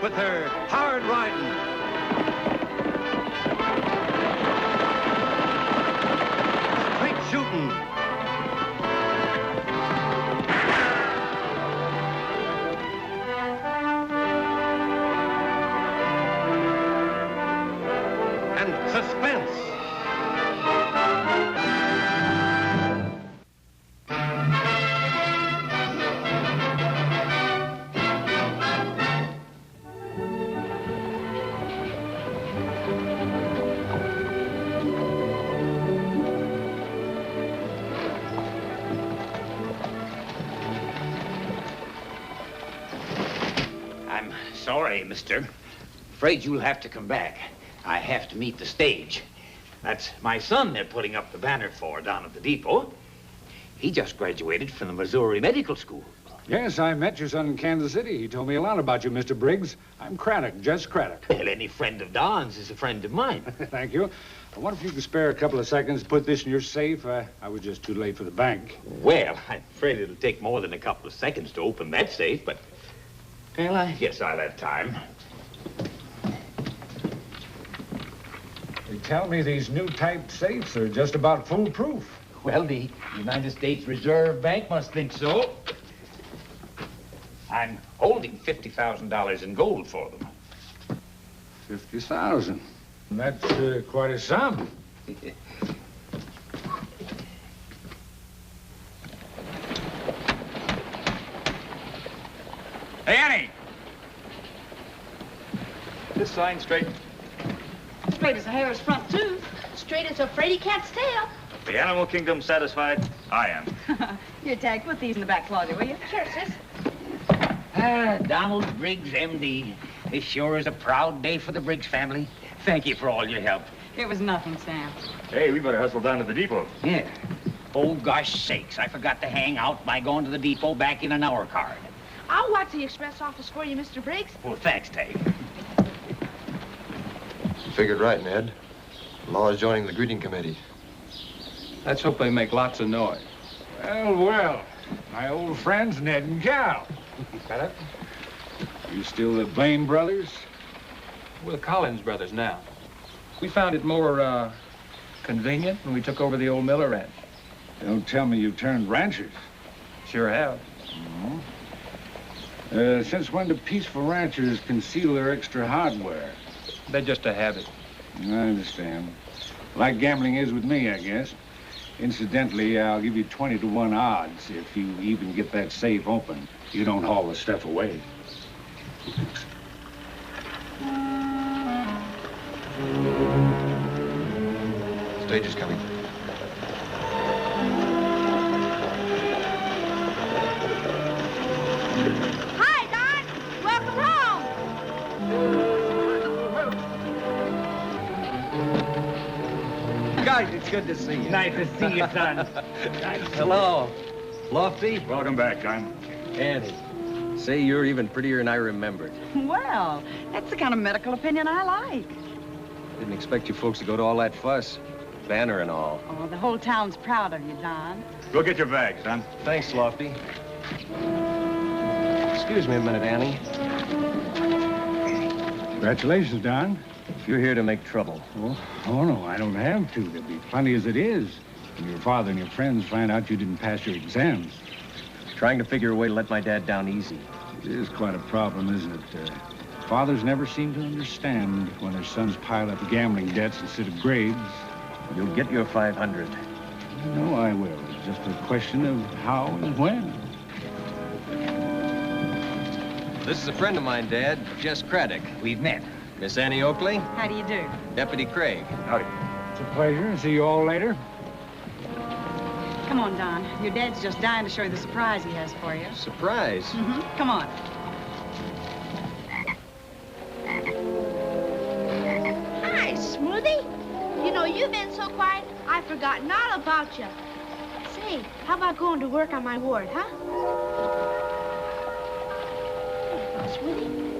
with her hard riding. Straight shooting. And suspense. Sorry, mister. Afraid you'll have to come back. I have to meet the stage. That's my son they're putting up the banner for down at the depot. He just graduated from the Missouri Medical School. Yes, I met your son in Kansas City. He told me a lot about you, Mr. Briggs. I'm Craddock, Judge Craddock. Well, any friend of Don's is a friend of mine. Thank you. I wonder if you could spare a couple of seconds to put this in your safe. I was just too late for the bank. Well, I'm afraid it'll take more than a couple of seconds to open that safe, but... well, I guess I'll have time. They tell me these new type safes are just about foolproof. Well, the United States Reserve Bank must think so. I'm holding $50,000 in gold for them. 50,000. That's quite a sum. Hey, Annie! This sign straight. Straight as a hare's front tooth. Straight as a fraidy cat's tail. The animal kingdom satisfied? I am. Here, Tagg, put these in the back closet, will you? Sure, sis. Donald Briggs, M.D. This sure is a proud day for the Briggs family. Thank you for all your help. It was nothing, Sam. Hey, we better hustle down to the depot. Yeah. Oh, gosh sakes, I forgot to hang out by going to the depot back in an hour card. I'll watch the express office for you, Mr. Briggs. Well, thanks, Tagg. You figured right, Ned. Law is joining the greeting committee. Let's hope they make lots of noise. Well, well. My old friends, Ned and Cal. Craddock? You still the Blaine brothers? We're the Collins brothers now. We found it more, convenient when we took over the old Miller ranch. Don't tell me you turned ranchers. Sure have. Since when do peaceful ranchers conceal their extra hardware? They're just a habit. I understand. Like gambling is with me, I guess. Incidentally, I'll give you 20-to-1 odds if you even get that safe open. You don't haul the stuff away. Stage is coming. Hi, Don. Welcome home. Guys, it's good to see you. Nice to see you, son. Hello. Lofty? Welcome back, Don. Annie. Say, you're even prettier than I remembered. Well, that's the kind of medical opinion I like. Didn't expect you folks to go to all that fuss. Banner and all. Oh, the whole town's proud of you, Don. Go get your bags, Don. Thanks, Lofty. Excuse me a minute, Annie. Congratulations, Don. If you're here to make trouble. Oh, no, I don't have to. There'll be plenty as it is. When your father and your friends find out you didn't pass your exams. Trying to figure a way to let my dad down easy. It is quite a problem, isn't it? Fathers never seem to understand when their sons pile up gambling debts instead of grades. You'll get your 500. No, I will. It's just a question of how and when. This is a friend of mine, Dad, Jess Craddock. We've met. Miss Annie Oakley, How do you do? Deputy Craig. Howdy. It's a pleasure. See you all later. Come on, Don. Your dad's just dying to show you the surprise he has for you. Surprise. Come on. Hi, Smoothie. You know, you've been so quiet, I've forgotten all about you. Say, how about going to work on my ward, huh? Smoothie.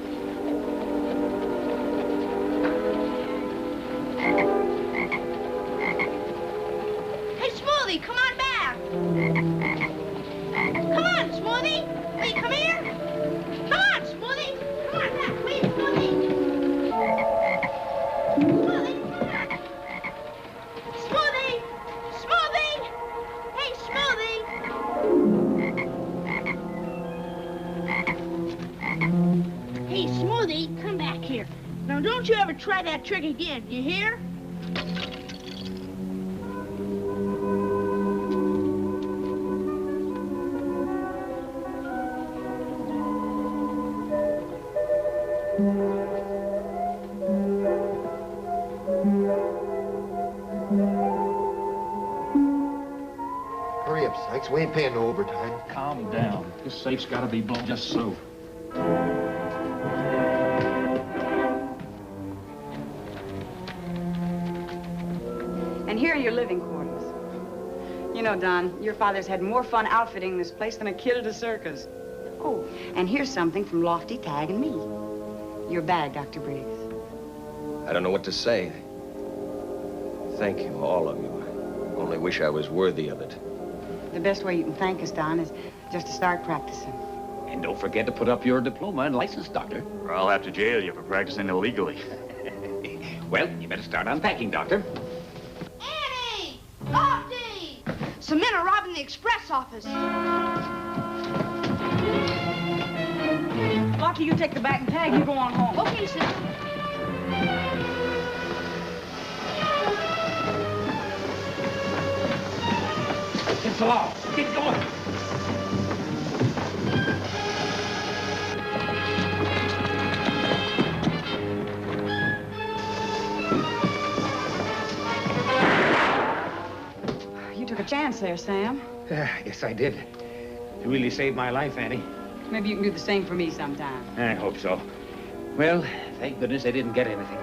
Hey, Smoothie, come on back. Come on, Smoothie. Will you come here? Come on, Smoothie. Come on back, please. here. Now, don't you ever try that trick again, you hear? Hurry up, Sykes. We ain't paying no overtime. Calm down. This safe's got to be blown just so. And here are your living quarters. You know, Don, your father's had more fun outfitting this place than a kid at a circus. Oh, and here's something from Lofty, Tagg, and me. Your bag, Dr. Briggs. I don't know what to say. Thank you, all of you. I only wish I was worthy of it. The best way you can thank us, Don, is just to start practicing. And don't forget to put up your diploma and license, Doctor. Or I'll have to jail you for practicing illegally. Well, you better start unpacking, Doctor. Annie! Lofty! Some men are robbing the express office. Lofty, you take the bag and Tagg, you go on home. Okay, sis. Get the law. Get going. You took a chance there, Sam. Yes, I did. You really saved my life, Annie. Maybe you can do the same for me sometime. I hope so. Well, thank goodness I didn't get anything.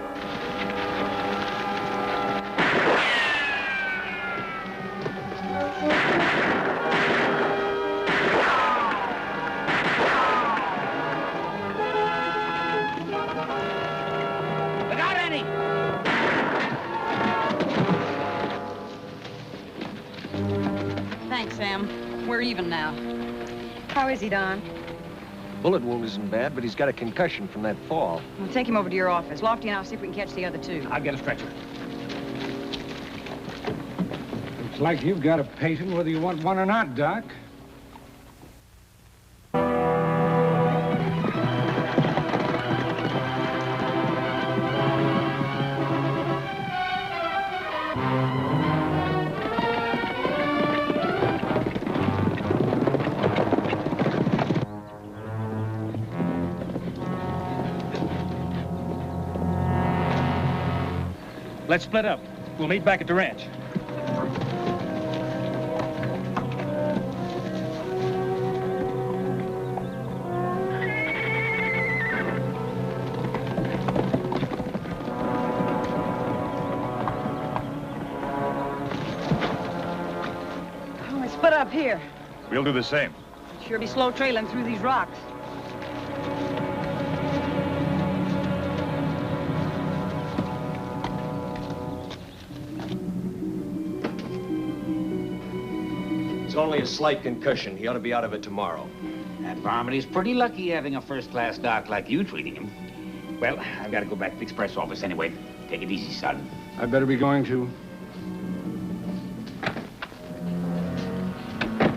Look out, Annie! Thanks, Sam. We're even now. How is he, Don? Bullet wound isn't bad, but he's got a concussion from that fall. We'll take him over to your office. Lofty and I'll see if we can catch the other two. I'll get a stretcher. Looks like you've got a patient whether you want one or not, Doc. Let's split up. We'll meet back at the ranch. Oh, let's split up here. We'll do the same. Sure be slow trailing through these rocks. It's only a slight concussion. He ought to be out of it tomorrow. That varmint is pretty lucky having a first-class doc like you treating him. Well, I've got to go back to the express office anyway. Take it easy, son. I'd better be going to.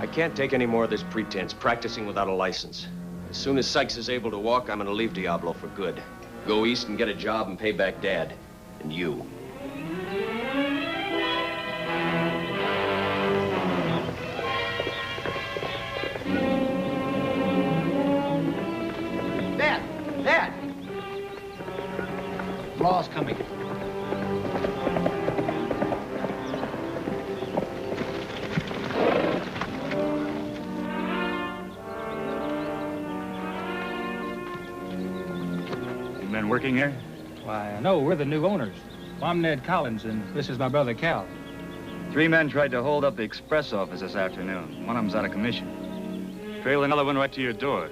I can't take any more of this pretense, practicing without a license. As soon as Sykes is able to walk, I'm gonna leave Diablo for good. Go east and get a job and pay back Dad. And you. Dad! Dad! Law's coming. Men working here? Why, no, we're the new owners. Well, I'm Ned Collins, and this is my brother Cal. 3 men tried to hold up the express office this afternoon. One of them's out of commission. Trailed another one right to your door.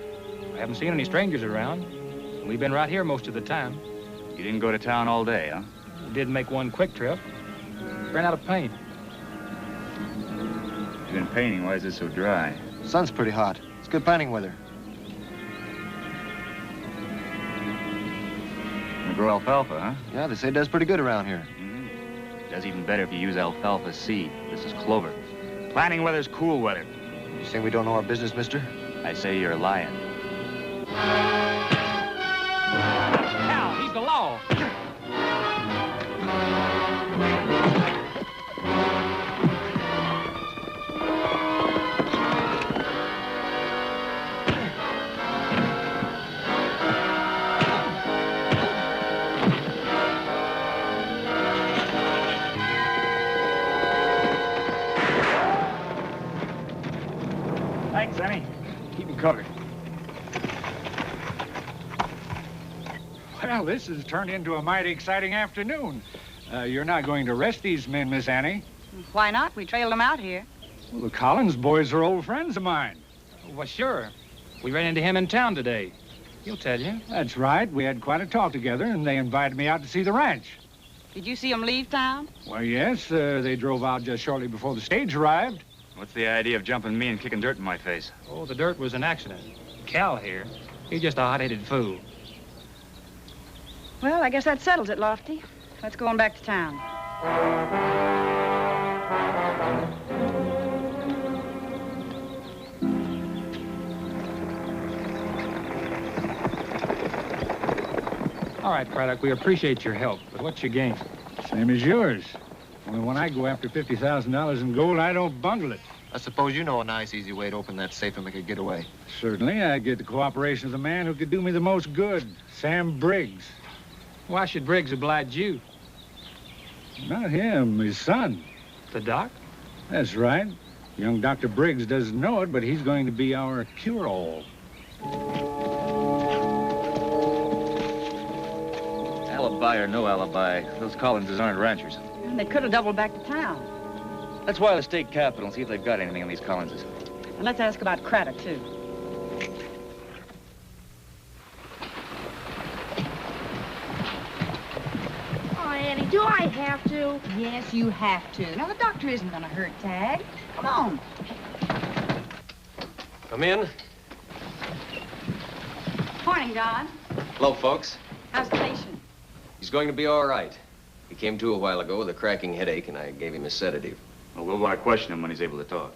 I haven't seen any strangers around. We've been right here most of the time. You didn't go to town all day, huh? We did make one quick trip. Ran out of paint. You've been painting. Why is it so dry? Sun's pretty hot. It's good painting weather. You grow alfalfa, huh? Yeah, they say it does pretty good around here. Does even better if you use alfalfa seed. This is clover. Planting weather's cool weather. You saying we don't know our business, mister? I say you're lying. Cal, he's covered. Well, this has turned into a mighty exciting afternoon. You're not going to arrest these men, Miss Annie? Why not? We trailed them out here. Well, the Collins boys are old friends of mine. Well, sure. We ran into him in town today. He'll tell you. That's right. We had quite a talk together, and they invited me out to see the ranch. Did you see them leave town? Well, yes. They drove out just shortly before the stage arrived. What's the idea of jumping me and kicking dirt in my face? Oh, the dirt was an accident. Cal here, he's just a hot-headed fool. Well, I guess that settles it, Lofty. Let's go on back to town. All right, Craddock, we appreciate your help, but what's your game? Same as yours. Only when I go after $50,000 in gold, I don't bungle it. I suppose you know a nice, easy way to open that safe and make it get away. Certainly, I get the cooperation of the man who could do me the most good, Sam Briggs. Why should Briggs oblige you? Not him, his son. The doc? That's right. Young Dr. Briggs doesn't know it, but he's going to be our cure-all. Alibi or no alibi, those Collinses aren't ranchers. And they could have doubled back to town. Let's wire the state capitol and see if they've got anything on these Collinses. And let's ask about Craddock, too. Oh, Annie, do I have to? Yes, you have to. Now, the doctor isn't going to hurt Tagg. Come on. Come in. Morning, Don. Hello, folks. How's the patient? He's going to be all right. He came to a while ago with a cracking headache, and I gave him a sedative. Well, we'll want to question him when he's able to talk.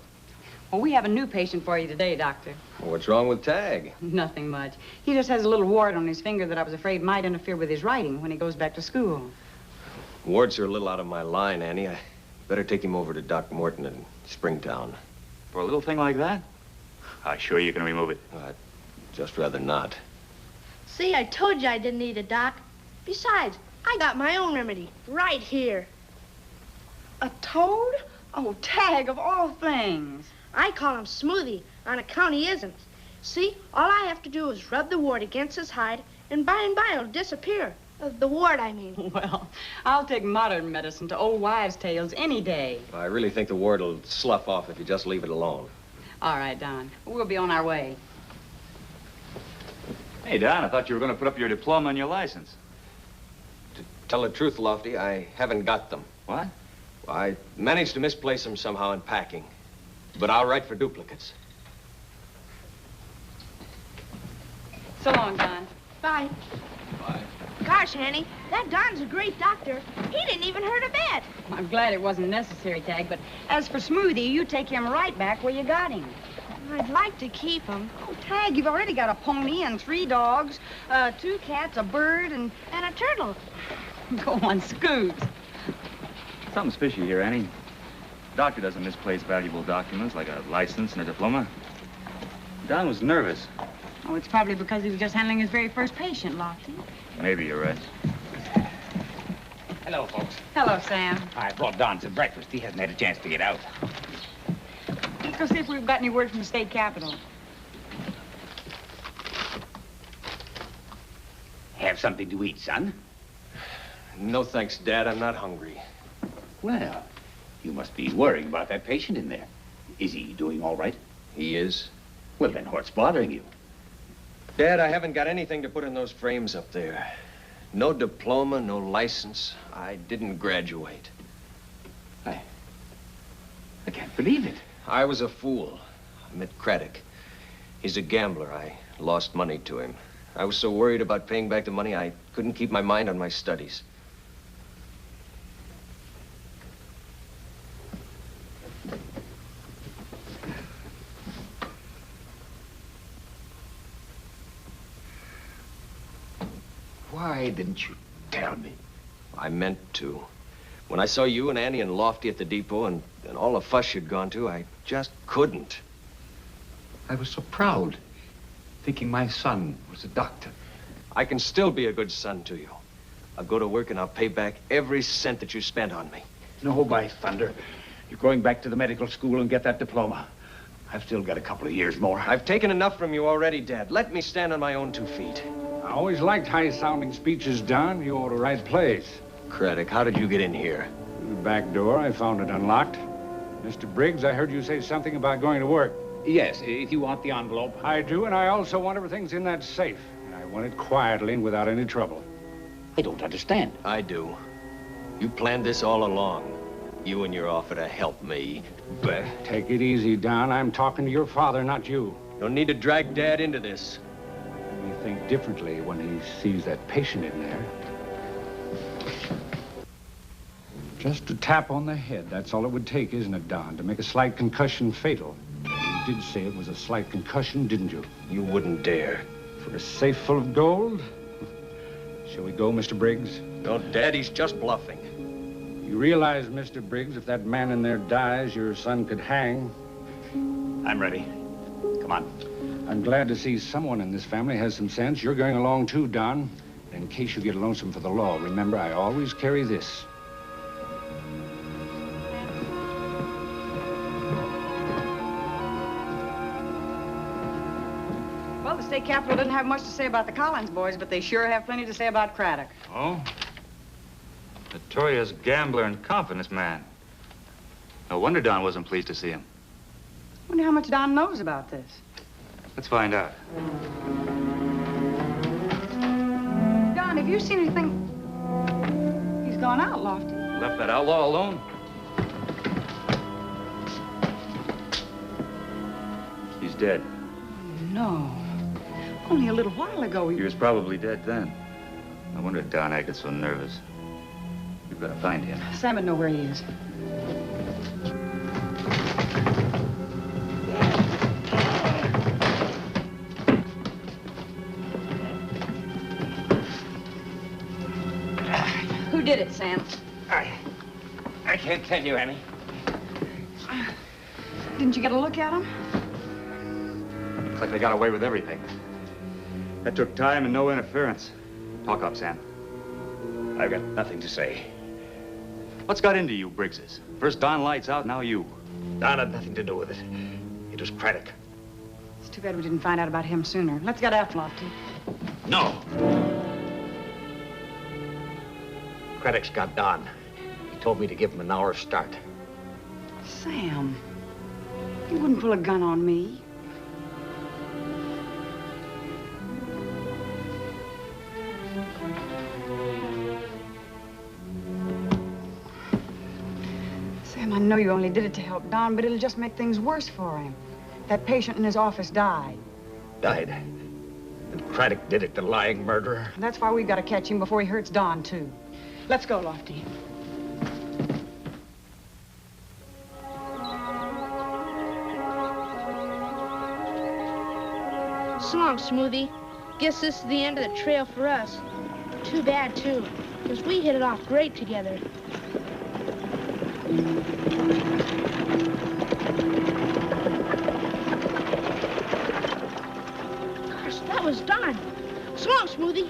Well, we have a new patient for you today, Doctor. Well, what's wrong with Tagg? Nothing much. He just has a little wart on his finger that I was afraid might interfere with his writing when he goes back to school. Warts are a little out of my line, Annie. I better take him over to Doc Morton in Springtown. For a little thing like that? I sure you can remove it. I'd just rather not. See, I told you I didn't need a doc. Besides, I got my own remedy right here. A toad? Oh, Tagg, of all things. I call him Smoothie on account he isn't. See, all I have to do is rub the wart against his hide, and by it'll disappear. The wart, I mean. Well, I'll take modern medicine to old wives' tales any day. I really think the wart will slough off if you just leave it alone. All right, Don. We'll be on our way. Hey, Don, I thought you were going to put up your diploma and your license. To tell the truth, Lofty, I haven't got them. What? I managed to misplace them somehow in packing. But I'll write for duplicates. So long, Don. Bye. Bye. Gosh, Annie, that Don's a great doctor. He didn't even hurt a bit. I'm glad it wasn't necessary, Tagg, but as for Smoothie, you take him right back where you got him. I'd like to keep him. Oh, Tagg, you've already got a pony and 3 dogs, 2 cats, a bird, and And a turtle. go on, scoot. Something's fishy here, Annie. Doctor doesn't misplace valuable documents like a license and a diploma. Don was nervous. Oh, it's probably because he was just handling his very first patient, Lofty. Maybe you're right. Hello, folks. Hello, Sam. I brought Don some breakfast. He hasn't had a chance to get out. Let's go see if we've got any word from the state capitol. Have something to eat, son? No thanks, Dad. I'm not hungry. Well, you must be worrying about that patient in there. Is he doing all right? He is. Well, then what's bothering you? Dad, I haven't got anything to put in those frames up there. No diploma, no license. I didn't graduate. I can't believe it. I was a fool. I met Craddock. He's a gambler. I lost money to him. I was so worried about paying back the money, I couldn't keep my mind on my studies. Why didn't you tell me? I meant to. When I saw you and Annie and Lofty at the depot and all the fuss you'd gone to, I just couldn't. I was so proud, thinking my son was a doctor. I can still be a good son to you. I'll go to work and I'll pay back every cent that you spent on me. No, by thunder. You're going back to the medical school and get that diploma. I've still got a couple of years more. I've taken enough from you already, Dad. Let me stand on my own 2 feet. I always liked high-sounding speeches, Don. You ought to write plays. Craddock, how did you get in here? The back door, I found it unlocked. Mr. Briggs, I heard you say something about going to work. Yes, if you want the envelope. I do, and I also want everything's in that safe. And I want it quietly and without any trouble. I don't understand. I do. You planned this all along. You and your offer to help me. But Take it easy, Don. I'm talking to your father, not you. don't need to drag Dad into this. He think differently when he sees that patient in there. Just a tap on the head. That's all it would take, isn't it, Don, to make a slight concussion fatal? You did say it was a slight concussion, didn't you? You wouldn't dare. For a safe full of gold? Shall we go, Mr. Briggs? No, Daddy's just bluffing. You realize, Mr. Briggs, if that man in there dies, your son could hang. I'm ready. Come on. I'm glad to see someone in this family has some sense. You're going along too, Don. In case you get lonesome for the law, remember, I always carry this. Well, the state capitol doesn't have much to say about the Collins boys, but they sure have plenty to say about Craddock. Oh? Notorious gambler and confidence man. No wonder Don wasn't pleased to see him. Wonder how much Don knows about this. Let's find out. Don, have you seen anything? He's gone out, Lofty. Left that outlaw alone? He's dead. No. Only a little while ago He was probably dead then. No wonder Don acted so nervous. We've got to find him. Sam would know where he is. Who did it, Sam? I can't tell you, Annie. Didn't you get a look at him? Looks like they got away with everything. That took time and no interference. Talk up, Sam. I've got nothing to say. What's got into you, Briggses? First Don lights out, now you. Don had nothing to do with it. It was Craddock. It's too bad we didn't find out about him sooner. Let's get after Lofty. No. Craddock's got Don. He told me to give him an hour's start. Sam, you wouldn't pull a gun on me. Sam, I know you only did it to help Don, but it'll just make things worse for him. That patient in his office died. Died. And Craddock did it, the lying murderer. That's why we've got to catch him before he hurts Don, too. Let's go, Lofty. So long, Smoothie. Guess this is the end of the trail for us. Too bad, too, because we hit it off great together. Gosh, that was Don. So long, Smoothie.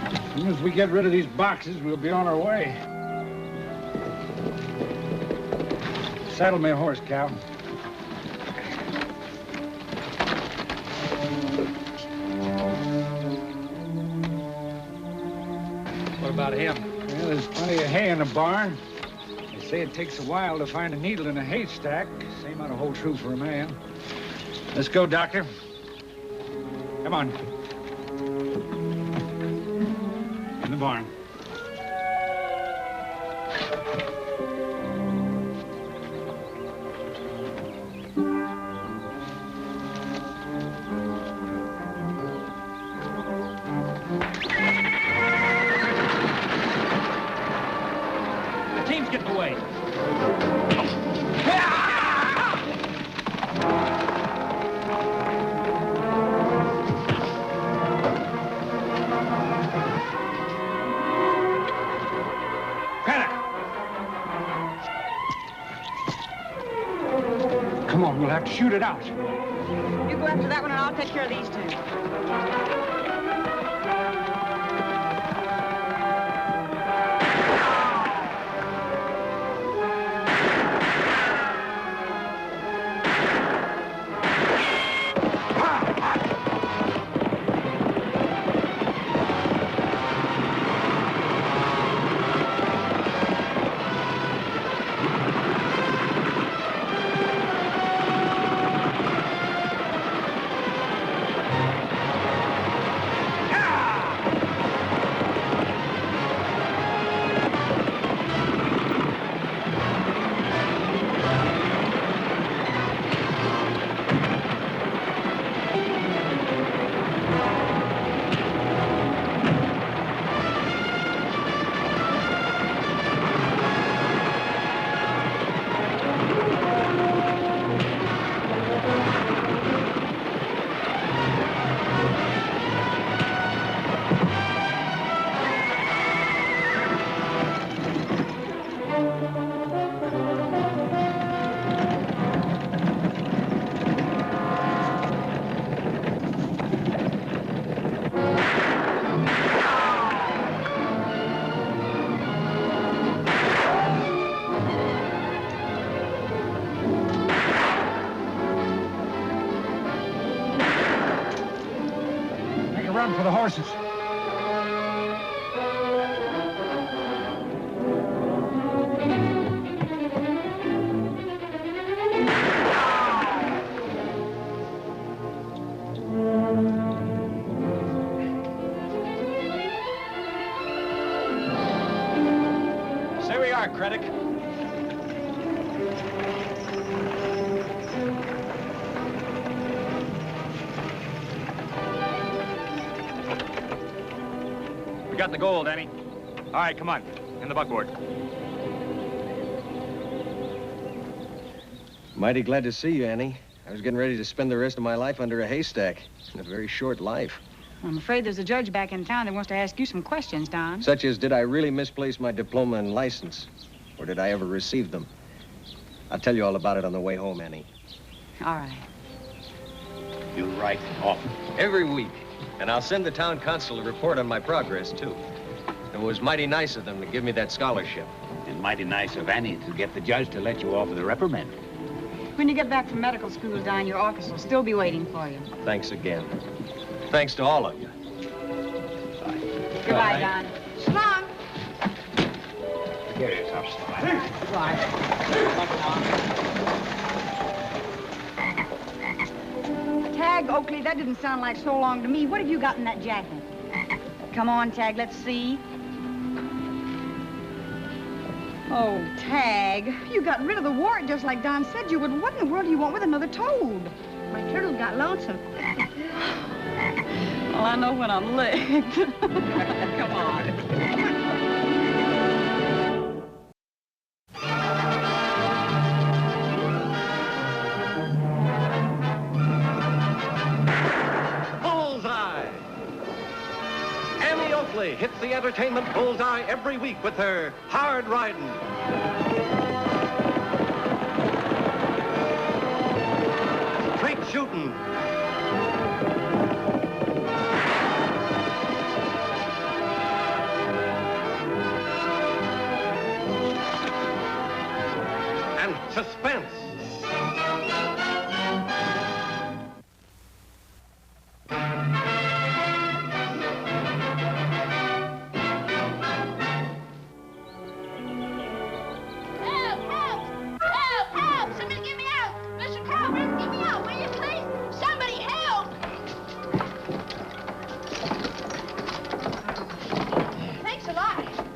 As soon as we get rid of these boxes, we'll be on our way. Saddle me a horse, Cal. What about him? Well, there's plenty of hay in the barn. They say it takes a while to find a needle in a haystack. Same ought to hold true for a man. Let's go, Doctor. Come on. In the barn. The team's getting away. Come on, we'll have to shoot it out. You go after that one, and I'll take care of these two. on for the horses. Here we are, Critic. We got the gold, Annie. All right, come on. In the buckboard. Mighty glad to see you, Annie. I was getting ready to spend the rest of my life under a haystack. A very short life. I'm afraid there's a judge back in town that wants to ask you some questions, Don. Such as, did I really misplace my diploma and license? Or did I ever receive them? I'll tell you all about it on the way home, Annie. All right. You write often. Every week. And I'll send the town consul a report on my progress, too. It was mighty nice of them to give me that scholarship. And mighty nice of Annie to get the judge to let you off with a reprimand. When you get back from medical school, Don, your office will still be waiting for you. Thanks again. Thanks to all of you. Bye. Goodbye, Don. So long. Get yourself started. Tagg, Oakley, that didn't sound like so long to me. What have you got in that jacket? Come on, Tagg, let's see. Oh, Tagg, you got rid of the wart just like Don said you would. What in the world do you want with another toad? My turtle got lonesome. Well, I know when I'm licked. Come on. Annie Oakley hits the entertainment bullseye every week with her hard riding. Straight shooting. And suspense.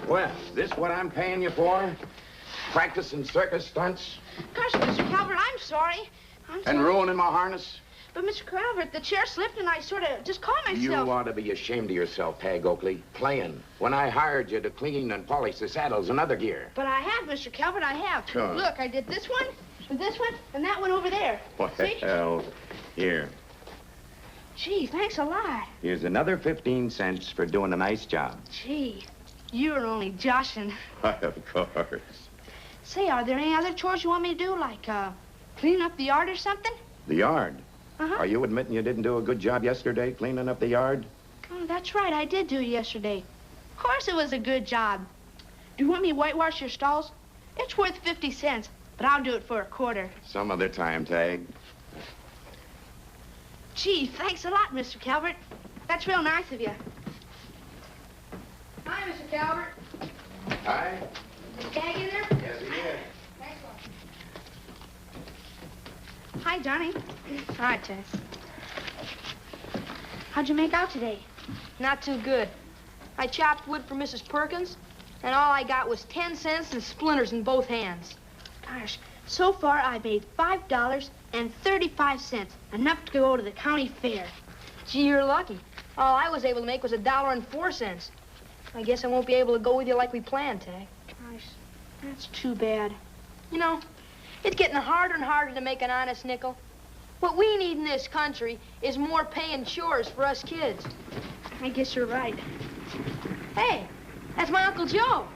Well, this what I'm paying you for? Practicing circus stunts? Gosh, Mr. Calvert, I'm sorry. And ruining my harness? But, Mr. Calvert, the chair slipped and I sort of just caught myself. You ought to be ashamed of yourself, Tagg Oakley. Playing. When I hired you to clean and polish the saddles and other gear. But I have, Mr. Calvert, I have. Sure. Look, I did this one, and that one over there. What See? hell? Here. Gee, thanks a lot. Here's another 15 cents for doing a nice job. Gee, you were only joshing. Of course. Say, are there any other chores you want me to do, like, clean up the yard or something? The yard? Uh-huh. Are you admitting you didn't do a good job yesterday cleaning up the yard? Oh, that's right, I did do it yesterday. Of course it was a good job. Do you want me to whitewash your stalls? It's worth 50 cents, but I'll do it for a quarter. Some other time, Tagg. Gee, thanks a lot, Mr. Calvert. That's real nice of you. Hi, Mr. Calvert. Hi. Is Tagg in there? Yes, he is. Thanks a lot. Hi, Johnny. Hi, Tess. How'd you make out today? Not too good. I chopped wood for Mrs. Perkins, and all I got was 10 cents and splinters in both hands. Gosh, so far I've made $5.35, enough to go to the county fair. Gee, you're lucky. All I was able to make was $1.04. I guess I won't be able to go with you like we planned, Tagg. Gosh, that's too bad. You know, it's getting harder and harder to make an honest nickel. What we need in this country is more paying chores for us kids. I guess you're right. Hey, that's my Uncle Joe.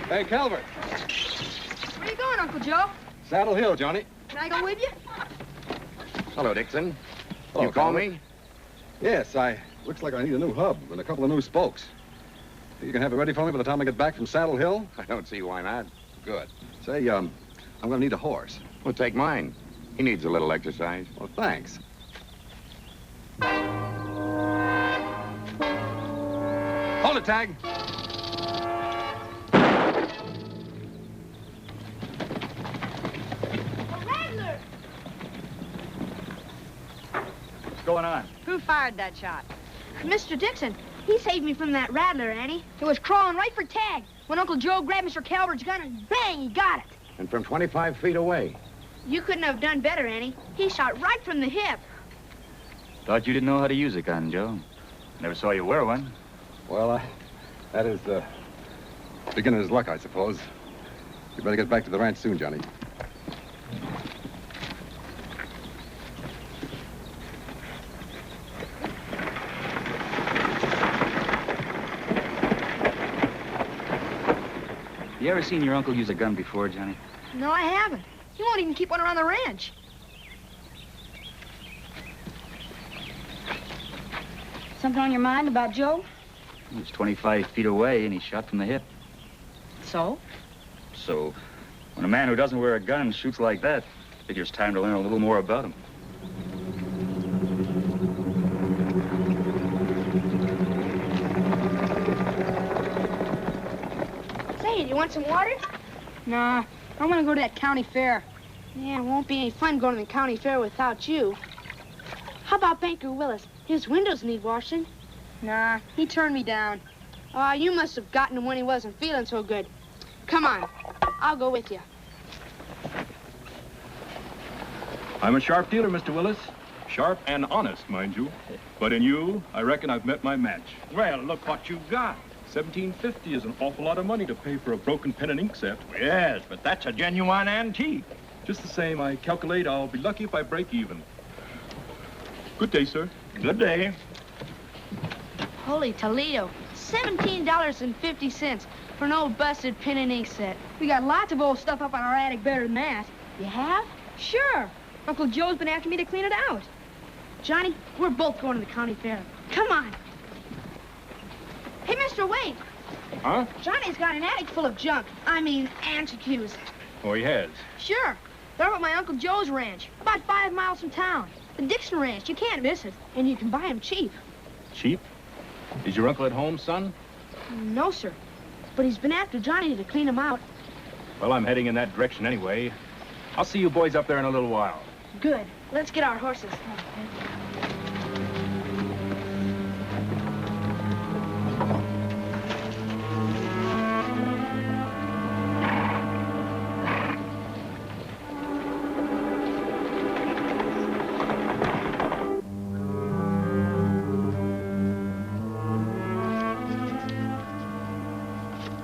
Hey, Calvert. Where you going, Uncle Joe? Saddle Hill, Johnny. Can I go with you? Hello, Dixon. Hello, You call Calvert. me? Yes, looks like I need a new hub and a couple of new spokes. You can have it ready for me by the time I get back from Saddle Hill? I don't see why not. Good. Say, I'm gonna need a horse. Well, take mine. He needs a little exercise. Well, thanks. Hold it, Tagg. What's going on? Who fired that shot? Mr. Dixon, he saved me from that rattler, Annie. It was crawling right for Tagg when Uncle Joe grabbed Mr. Calvert's gun and bang, he got it. And from 25 feet away. You couldn't have done better, Annie. He shot right from the hip. Thought you didn't know how to use a gun, Joe. Never saw you wear one. Well, that is beginner's luck, I suppose. You better get back to the ranch soon, Johnny. You ever seen your uncle use a gun before, Johnny? No, I haven't. He won't even keep one around the ranch. Something on your mind about Joe? He was 25 feet away, and he shot from the hip. So? So, when a man who doesn't wear a gun shoots like that, I figure it's time to learn a little more about him. Say, do you want some water? Nah, I want to go to that county fair. Yeah, it won't be any fun going to the county fair without you. How about Banker Willis? His windows need washing. Nah, he turned me down. You must have gotten him when he wasn't feeling so good. Come on, I'll go with you. I'm a sharp dealer, Mr. Willis. Sharp and honest, mind you. But in you, I reckon I've met my match. Well, look what you got. $17.50 is an awful lot of money to pay for a broken pen and ink set. Yes, but that's a genuine antique. Just the same, I calculate I'll be lucky if I break even. Good day, sir. Good day. Holy Toledo, $17.50 for an old busted pen and ink set. We got lots of old stuff up on our attic better than that. You have? Sure. Uncle Joe's been after me to clean it out. Johnny, we're both going to the county fair. Come on. Hey, Mr. Wade. Huh? Johnny's got an attic full of junk. I mean, antiques. Oh, he has. Sure. They're up at my Uncle Joe's ranch, about 5 miles from town. The Dixon Ranch. You can't miss it. And you can buy them cheap. Cheap? Is your uncle at home, son? No, sir. But he's been after Johnny to clean them out. Well, I'm heading in that direction anyway. I'll see you boys up there in a little while. Good. Let's get our horses.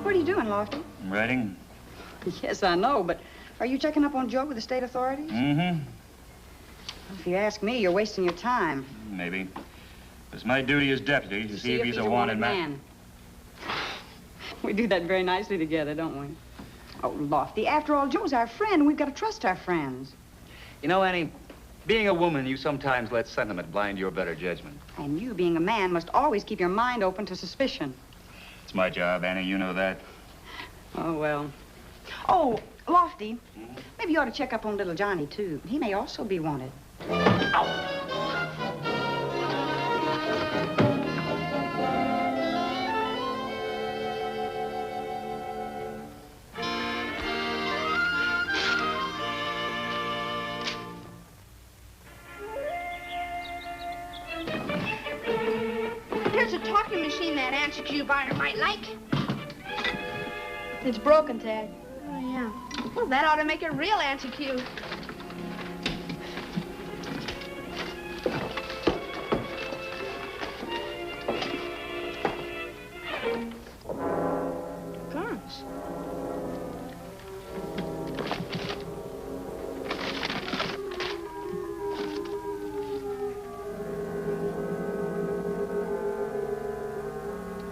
What are you doing, Lofty? I'm writing. Yes, I know, but are you checking up on Joe with the state authorities? Mm-hmm. If you ask me, you're wasting your time. Maybe. It's my duty as deputy to see if he's a wanted man. We do that very nicely together, don't we? Oh, Lofty, after all, Joe's our friend. We've got to trust our friends. You know, Annie, being a woman, you sometimes let sentiment blind your better judgment. And you, being a man, must always keep your mind open to suspicion. It's my job, Annie. You know that. Oh, well. Oh, Lofty, maybe you ought to check up on little Johnny, too. He may also be wanted. Ow. Here's a talking machine that antique buyer might like. It's broken, Tagg. Oh, yeah. Well, that ought to make it real antique. Guns.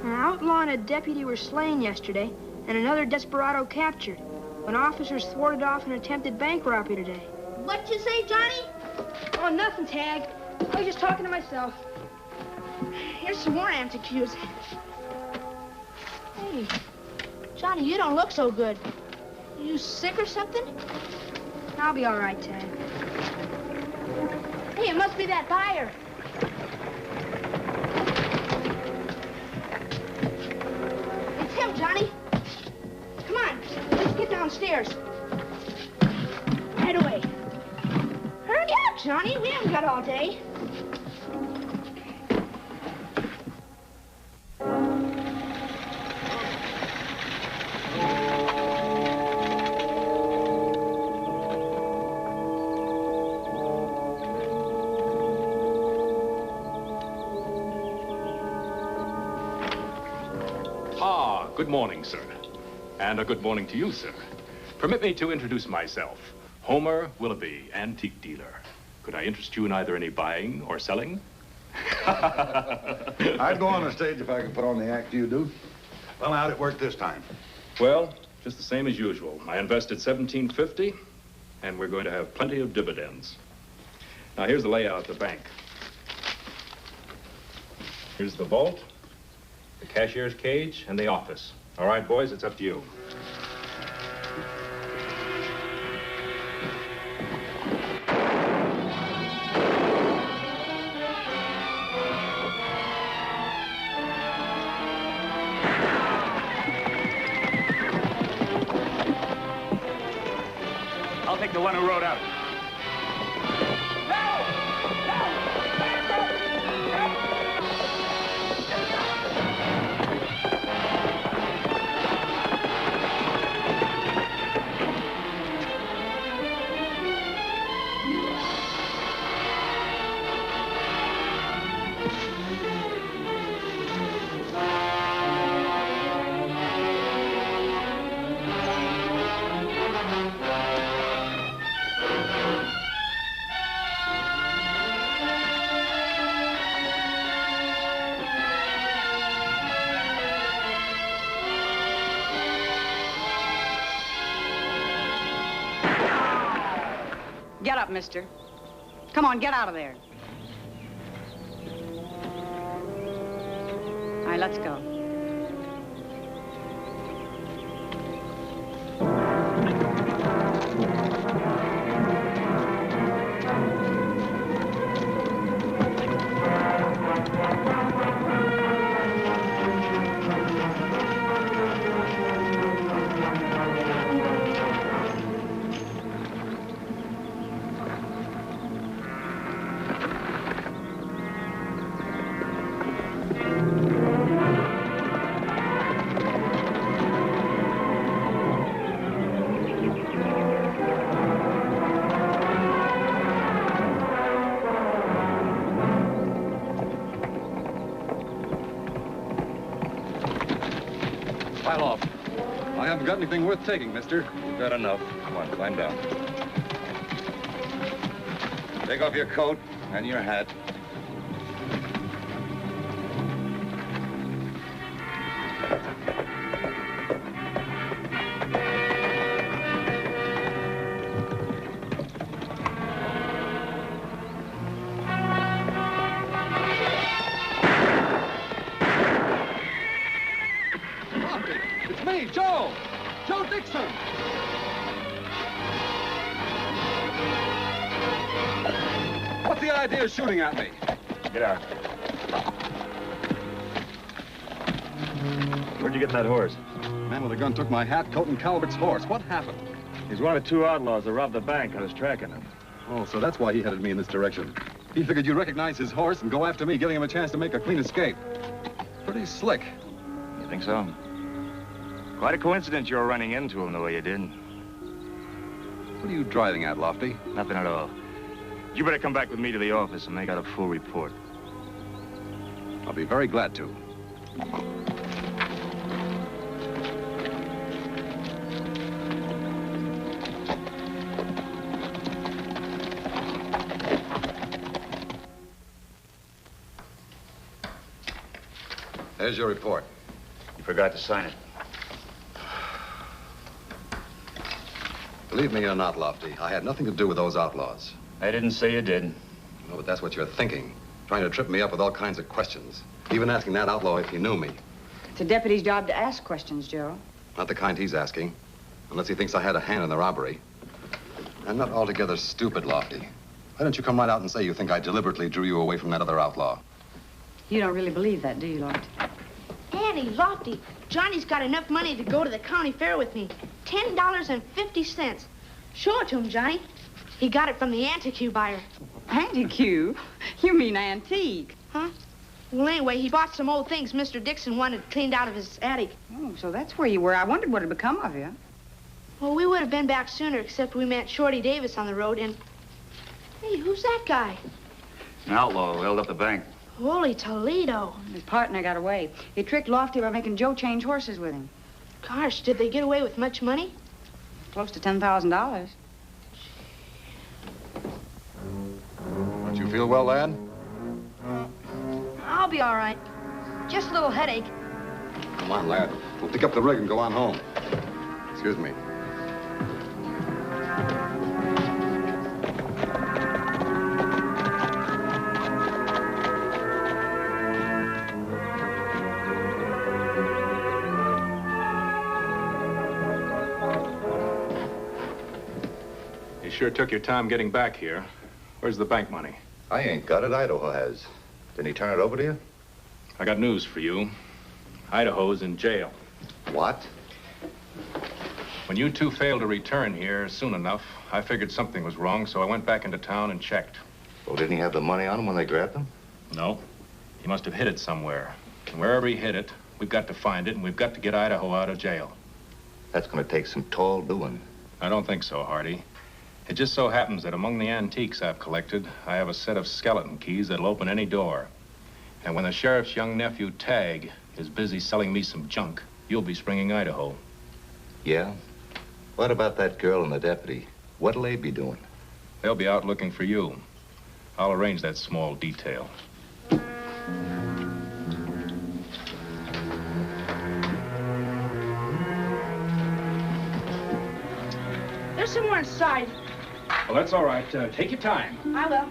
An outlaw and a deputy were slain yesterday, and another desperado captured when officers thwarted off an attempted bank robbery today. What'd you say, Johnny? Oh, nothing, Tagg. I was just talking to myself. Here's some more antiques. Hey, Johnny, you don't look so good. You sick or something? I'll be all right, Tagg. Hey, it must be that buyer. It's him, Johnny. Come on, let's get downstairs. Right away. Hurry up, Johnny. We haven't got all day. Good morning, sir. And a good morning to you, sir. Permit me to introduce myself. Homer Willoughby, antique dealer. Could I interest you in either any buying or selling? I'd go on the stage if I could put on the act you do. Well, how'd it work this time? Well, just the same as usual. I invested $17.50, and we're going to have plenty of dividends. Now, here's the layout of the bank. Here's the vault, the cashier's cage, and the office. All right, boys, it's up to you. I'll take the one who rode out. Get up, mister. Come on, get out of there. All right, let's go. Pile off. I haven't got anything worth taking, mister. You've got enough. Come on, climb down. Take off your coat and your hat. It's me, Joe! Joe Dixon! What's the idea of shooting at me? Get out. Where'd you get that horse? Man with a gun took my hat, coat, and Calvert's horse. What happened? He's one of two outlaws that robbed the bank. I was tracking him. Oh, so that's why he headed me in this direction. He figured you'd recognize his horse and go after me, giving him a chance to make a clean escape. Pretty slick. You think so? Quite a coincidence you're running into him the way you did. What are you driving at, Lofty? Nothing at all. You better come back with me to the office and make out a full report. I'll be very glad to. There's your report. You forgot to sign it. Believe me or not, Lofty, I had nothing to do with those outlaws. I didn't say you did. No, but that's what you're thinking. Trying to trip me up with all kinds of questions. Even asking that outlaw if he knew me. It's a deputy's job to ask questions, Joe. Not the kind he's asking. Unless he thinks I had a hand in the robbery. I'm not altogether stupid, Lofty. Why don't you come right out and say you think I deliberately drew you away from that other outlaw? You don't really believe that, do you, Lofty? Annie, Lofty, Johnny's got enough money to go to the county fair with me. $10.50. Show it to him, Johnny. He got it from the antique buyer. Antique? You mean antique? Huh? Well, anyway, he bought some old things Mr. Dixon wanted cleaned out of his attic. Oh, so that's where you were. I wondered what had become of you. Well, we would have been back sooner, except we met Shorty Davis on the road, and... Hey, who's that guy? An outlaw who held up the bank. Holy Toledo. His partner got away. He tricked Lofty by making Joe change horses with him. Gosh, did they get away with much money? Close to $10,000. Don't you feel well, lad? I'll be all right. Just a little headache. Come on, lad. We'll pick up the rig and go on home. Excuse me. You sure took your time getting back here. Where's the bank money? I ain't got it. Idaho has. Didn't he turn it over to you? I got news for you. Idaho's in jail. What? When you two failed to return here soon enough, I figured something was wrong, so I went back into town and checked. Well, didn't he have the money on him when they grabbed him? No. He must have hid it somewhere. And wherever he hid it, we've got to find it, and we've got to get Idaho out of jail. That's going to take some tall doing. I don't think so, Hardy. It just so happens that among the antiques I've collected, I have a set of skeleton keys that'll open any door. And when the sheriff's young nephew, Tagg, is busy selling me some junk, you'll be springing Idaho. Yeah? What about that girl and the deputy? What'll they be doing? They'll be out looking for you. I'll arrange that small detail. There's somewhere inside. Well, that's all right. Take your time. I will.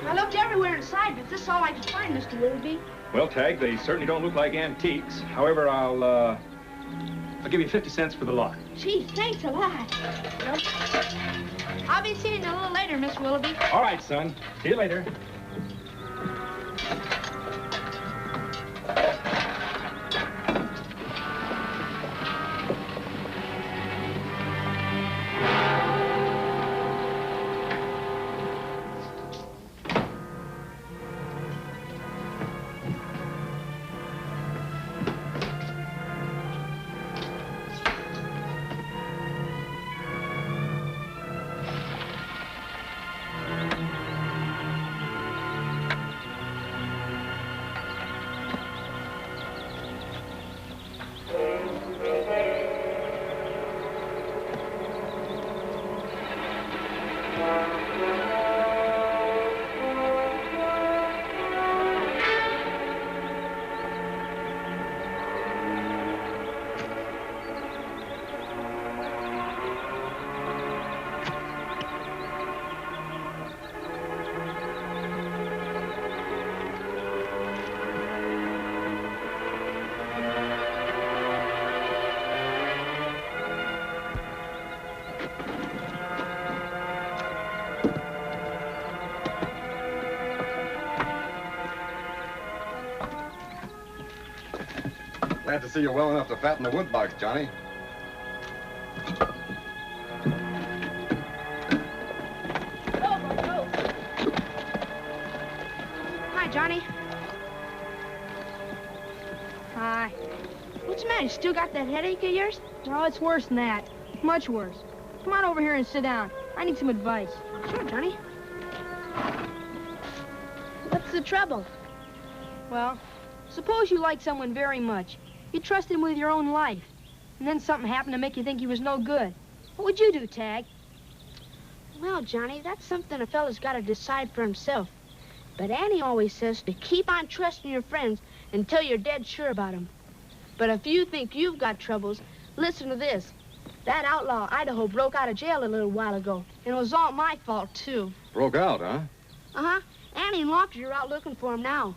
I looked everywhere inside, but this is all I could find, Mr. Willoughby. Well, Tagg, they certainly don't look like antiques. However, I'll give you 50 cents for the lot. Gee, thanks a lot. I'll be seeing you a little later, Miss Willoughby. All right, son. See you later. Glad to see you're well enough to fatten the wood box, Johnny. Hi, Johnny. Hi. What's the matter? You still got that headache of yours? No, it's worse than that. Much worse. Come on over here and sit down. I need some advice. Sure, Johnny. What's the trouble? Well, suppose you like someone very much. You trust him with your own life. And then something happened to make you think he was no good. What would you do, Tagg? Well, Johnny, that's something a fella's got to decide for himself. But Annie always says to keep on trusting your friends until you're dead sure about them. But if you think you've got troubles, Listen to this. That outlaw Idaho broke out of jail a little while ago, and it was all my fault, too. Broke out, huh? Uh-huh. Annie and Lofty are out looking for him now.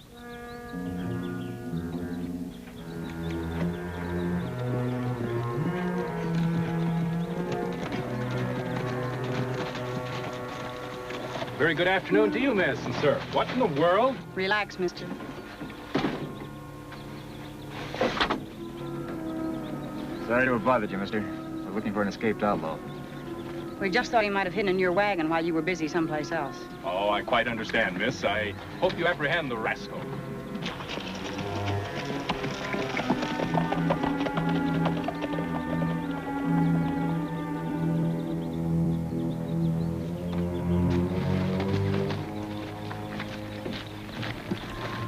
Very good afternoon to you, miss and sir. What in the world? Relax, mister. Sorry to have bothered you, mister. We're looking for an escaped outlaw. We just thought he might have hidden in your wagon while you were busy someplace else. Oh, I quite understand, miss. I hope you apprehend the rascal.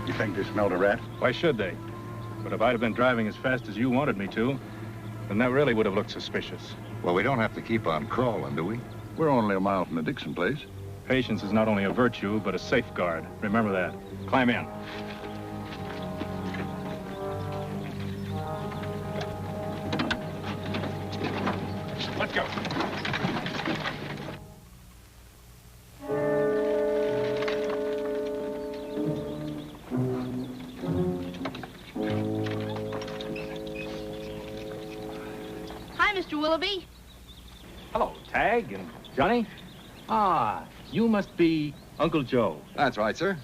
You think they smelled a rat? Why should they? But if I'd have been driving as fast as you wanted me to, then that really would have looked suspicious. Well, we don't have to keep on crawling, do we? We're only a mile from the Dixon place. Patience is not only a virtue, but a safeguard. Remember that. Climb in. Let's go. Hi, Mr. Willoughby. Hello, Tagg and Johnny. Ah, you must be Uncle Joe. That's right, sir.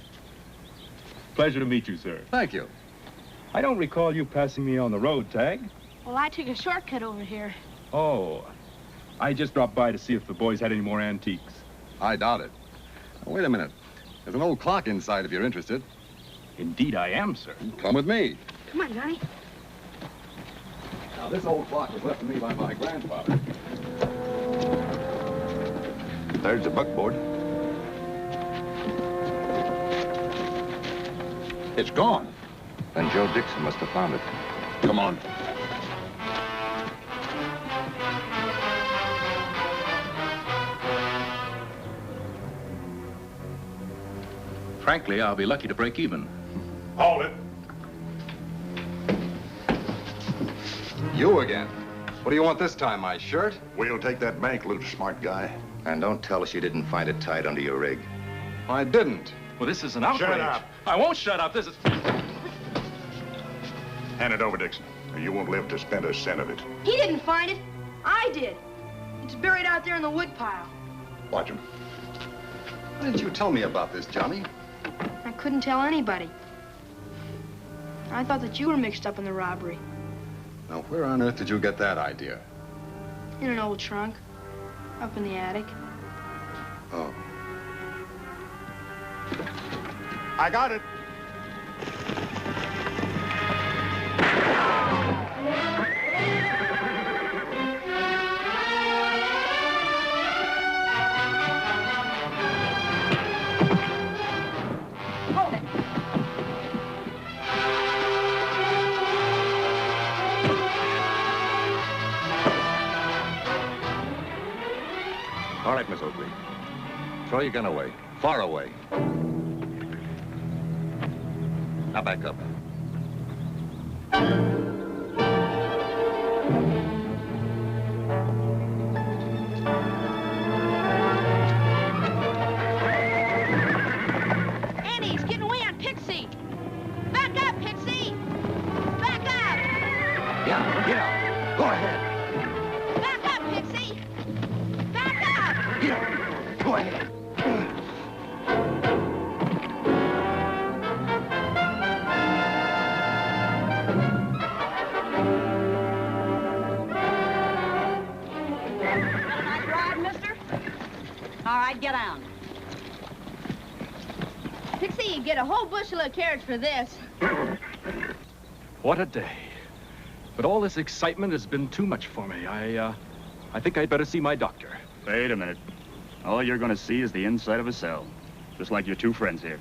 Pleasure to meet you, sir. Thank you. I don't recall you passing me on the road, Tagg. Well, I took a shortcut over here. Oh, I just dropped by to see if the boys had any more antiques. I doubt it. Now, wait a minute. There's an old clock inside if you're interested. Indeed I am, sir. Come with me. Come on, Johnny. Now, this old clock was left to me by my grandfather. There's the buckboard. It's gone. Then Joe Dixon must have found it. Come on. Frankly, I'll be lucky to break even. Hold it. You again. What do you want this time, my shirt? We'll take that bank, little smart guy. And don't tell us you didn't find it tied under your rig. I didn't. Well, this is an outrage. Shut up. I won't shut up. This is... Hand it over, Dixon, or you won't live to spend a cent of it. He didn't find it. I did. It's buried out there in the wood pile. Watch him. Why didn't you tell me about this, Johnny? I couldn't tell anybody. I thought that you were mixed up in the robbery. Now, where on earth did you get that idea? In an old trunk. Up in the attic. Oh. I got it. Hold it. All right, Miss Oakley. Throw your gun away. Far away. Now back up. Annie, he's getting away on Pixie. Back up, Pixie. Back up. Yeah. Go ahead. Back up, Pixie. Back up. Yeah. Go ahead. Nice ride, mister? All right, get down. Pixie, you get a whole bushel of carrots for this. What a day. But all this excitement has been too much for me. I think I'd better see my doctor. Wait a minute. All you're going to see is the inside of a cell. Just like your two friends here.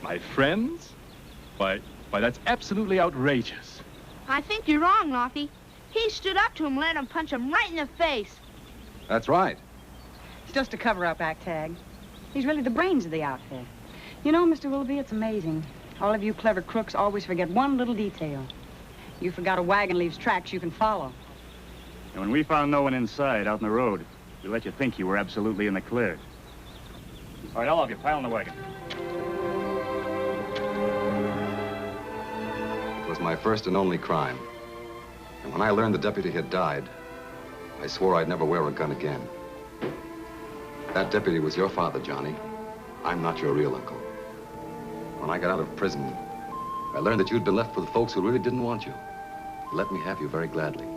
My friends? Why, that's absolutely outrageous. I think you're wrong, Lofty. He stood up to him and let him punch him right in the face. That's right. It's just a cover-up act, Tagg. He's really the brains of the outfit. You know, Mr. Willoughby, it's amazing. All of you clever crooks always forget one little detail. You forgot a wagon leaves tracks you can follow. And when we found no one inside, out in the road, we let you think you were absolutely in the clear. All right, all of you, pile in the wagon. It was my first and only crime. And when I learned the deputy had died, I swore I'd never wear a gun again. That deputy was your father, Johnny. I'm not your real uncle. When I got out of prison, I learned that you'd been left with folks who really didn't want you. Let me have you very gladly.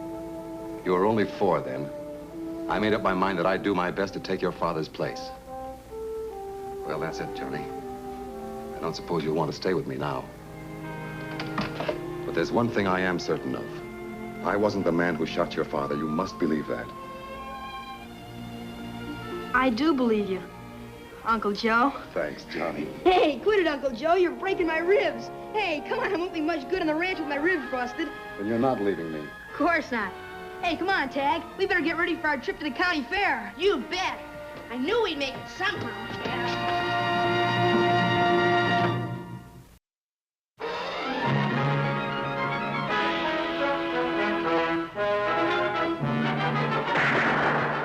You were only 4 then. I made up my mind that I'd do my best to take your father's place. Well, that's it, Johnny. I don't suppose you'll want to stay with me now. But there's one thing I am certain of. I wasn't the man who shot your father. You must believe that. I do believe you, Uncle Joe. Thanks, Johnny. Hey, quit it, Uncle Joe. You're breaking my ribs. Hey, come on. I won't be much good on the ranch with my ribs busted. Then you're not leaving me. Of course not. Hey, come on, Tagg. We better get ready for our trip to the county fair. You bet. I knew we'd make it somehow.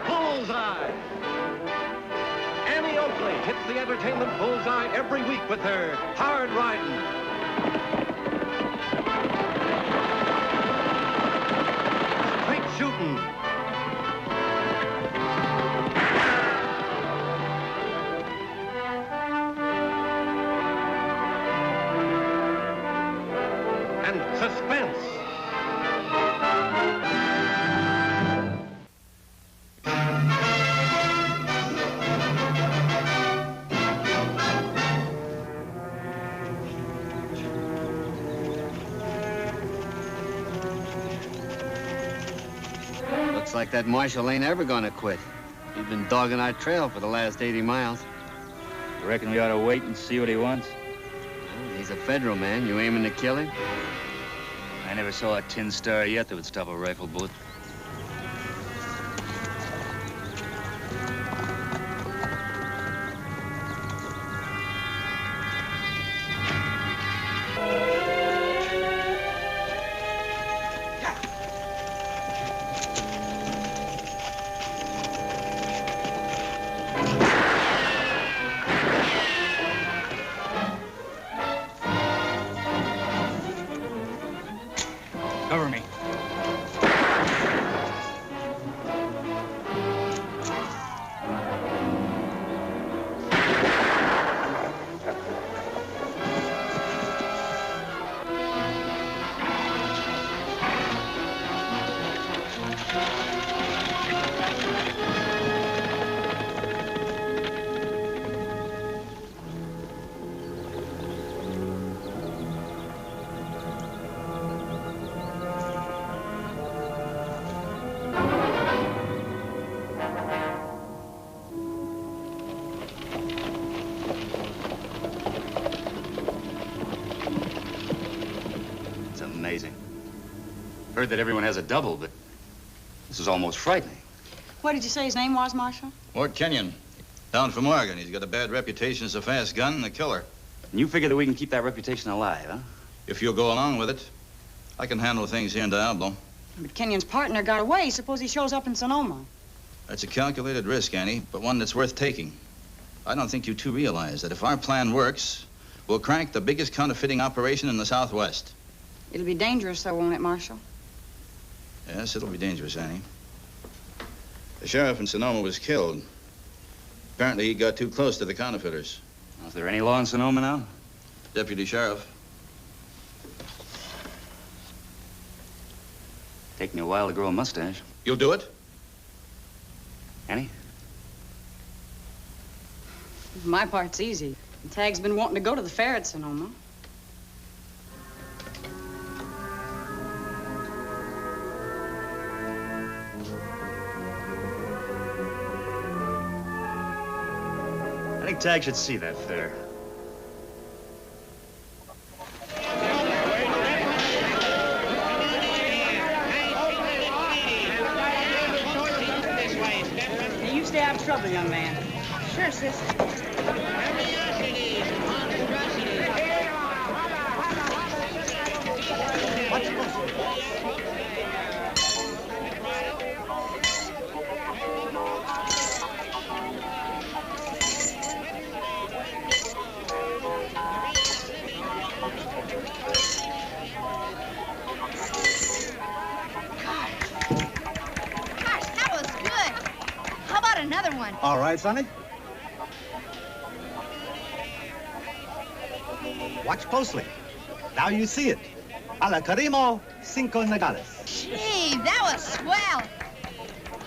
Bullseye! Annie Oakley hits the entertainment bullseye every week with her hard riding. Straight shooting. And suspense. Looks like that marshal ain't ever gonna quit. He's been dogging our trail for the last 80 miles. You reckon we ought to wait and see what he wants? Well, he's a federal man. You aiming to kill him? I never saw a tin star yet that would stop a rifle bullet. Cover me. Heard that everyone has a double, but this is almost frightening. What did you say his name was, Marshal? Mort Kenyon. Down from Oregon. He's got a bad reputation as a fast gun and a killer. And you figure that we can keep that reputation alive, huh? If you'll go along with it, I can handle things here in Diablo. But Kenyon's partner got away. Suppose he shows up in Sonoma. That's a calculated risk, Annie, but one that's worth taking. I don't think you two realize that if our plan works, we'll crank the biggest counterfeiting operation in the Southwest. It'll be dangerous, though, won't it, Marshal? Yes, it'll be dangerous, Annie. The sheriff in Sonoma was killed. Apparently, he got too close to the counterfeiters. Is there any law in Sonoma now? Deputy sheriff. Take me a while to grow a mustache. You'll do it? Annie? My part's easy. Tagg's been wanting to go to the fair at Sonoma. I think Tagg should see that fair. Hey, you stay out of trouble, young man. Sure, sis. What's All right, Sonny. Watch closely. Now you see it. A la Carimo, cinco nagales. Gee, that was swell.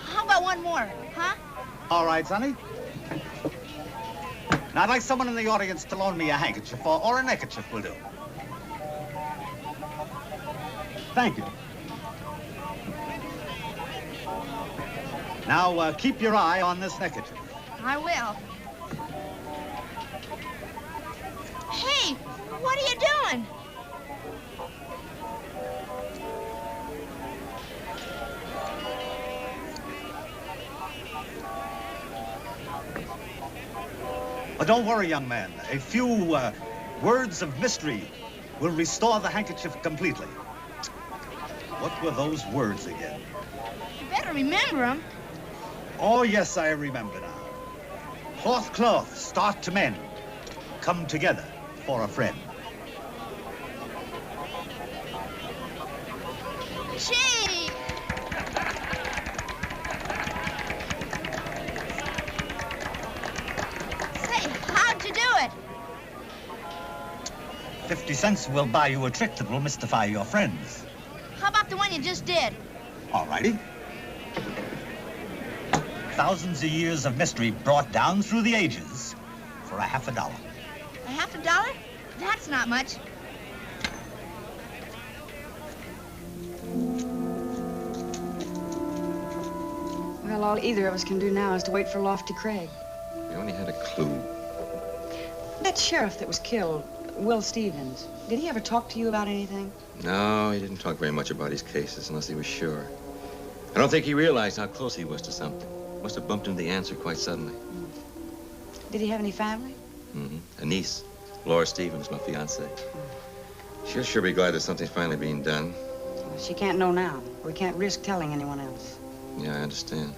How about one more, huh? All right, Sonny. Now, I'd like someone in the audience to loan me a handkerchief, or a neckerchief will do. Thank you. Now, keep your eye on this neckerchief. I will. Hey, what are you doing? Oh, don't worry, young man. A few words of mystery will restore the handkerchief completely. What were those words again? You better remember them. Oh, yes, I remember now. Cloth, cloth, start to mend. Come together for a friend. Gee! Say, how'd you do it? 50 cents will buy you a trick that will mystify your friends. How about the one you just did? All righty. Thousands of years of mystery brought down through the ages for a $50. A $50? That's not much. Well, all either of us can do now is to wait for Lofty Craig. We only had a clue. That sheriff that was killed, Will Stevens, did he ever talk to you about anything? No, he didn't talk very much about his cases unless he was sure. I don't think he realized how close he was to something. Must have bumped into the answer quite suddenly. Did he have any family? Mm-hmm. A niece, Laura Stevens, my fiancée. She'll sure be glad that something's finally being done. She can't know now. We can't risk telling anyone else. Yeah, I understand.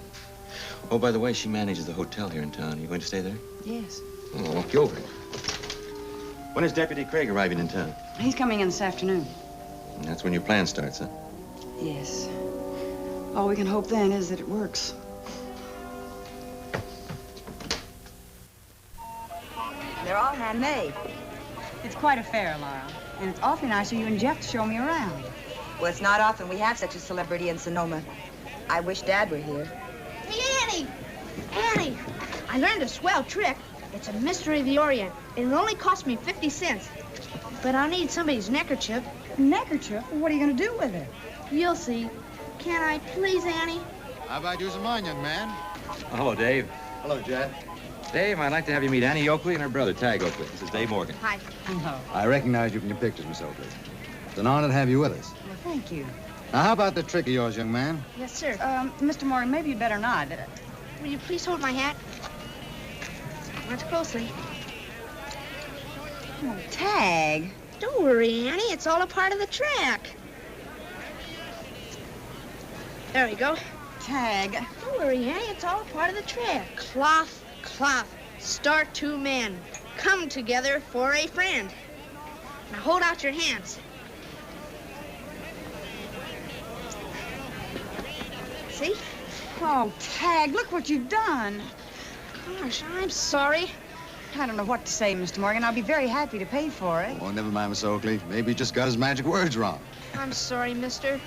Oh, by the way, she manages the hotel here in town. Are you going to stay there? Yes. Oh, I'll walk you over. When is Deputy Craig arriving in town? He's coming in this afternoon. And that's when your plan starts, huh? Yes. All we can hope then is that it works. They're all handmade. It's quite a fair, Laura. And it's awfully nice of you and Jeff to show me around. Well, it's not often we have such a celebrity in Sonoma. I wish Dad were here. Hey, Annie! Annie! I learned a swell trick. It's a mystery of the Orient. It'll only cost me 50 cents. But I'll need somebody's neckerchief. Neckerchief? What are you going to do with it? You'll see. Can I please, Annie? How about using mine, young man? Oh, hello, Dave. Hello, Jack. Dave, I'd like to have you meet Annie Oakley and her brother, Tagg Oakley. This is Dave Morgan. Hi. Hello. I recognize you from your pictures, Miss Oakley. It's an honor to have you with us. Well, thank you. Now, how about the trick of yours, young man? Yes, sir. Mr. Morgan, maybe you'd better not. Will you please hold my hat? Watch closely. Oh, Tagg. Don't worry, Annie. It's all a part of the trick. There we go. Tagg. Don't worry, Annie. It's all a part of the trick. Cloth, cloth. Start two men. Come together for a friend. Now hold out your hands. See? Oh, Tagg, look what you've done. Gosh, I'm sorry. I don't know what to say, Mr. Morgan. I'll be very happy to pay for it. Oh, never mind, Miss Oakley. Maybe he just got his magic words wrong. I'm sorry, mister.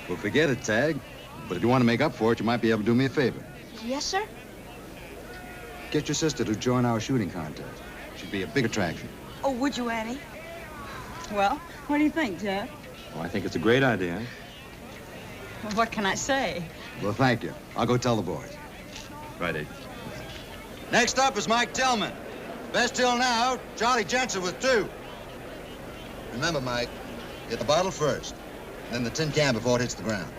Well, forget it, Tagg. But if you want to make up for it, you might be able to do me a favor. Yes, sir? Get your sister to join our shooting contest. She'd be a big attraction. Oh, would you, Annie? Well, what do you think, Jeff? Oh, I think it's a great idea. Well, what can I say? Well, thank you. I'll go tell the boys. Right, Dave. Next up is Mike Tillman. Best till now, Charlie Jensen with 2. Remember, Mike, get the bottle first, then the tin can before it hits the ground.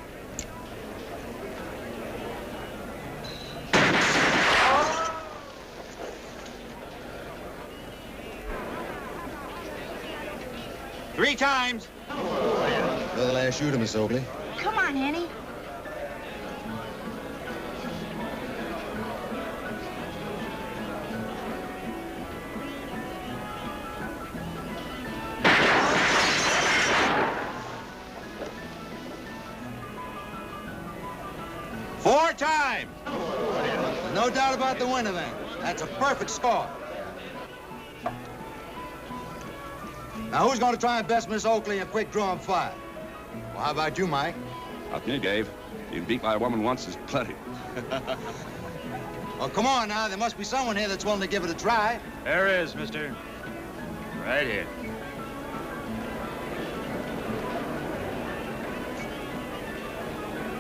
Three times. You're the last shooter, Miss Oakley. Come on, Annie. Four times. No doubt about the winner, then. That's a perfect score. Now, who's going to try and best Miss Oakley in a quick draw and fire? Well, how about you, Mike? Up to you, Dave. You beat my woman once is plenty. Well, come on now. There must be someone here that's willing to give it a try. There is, mister. Right here.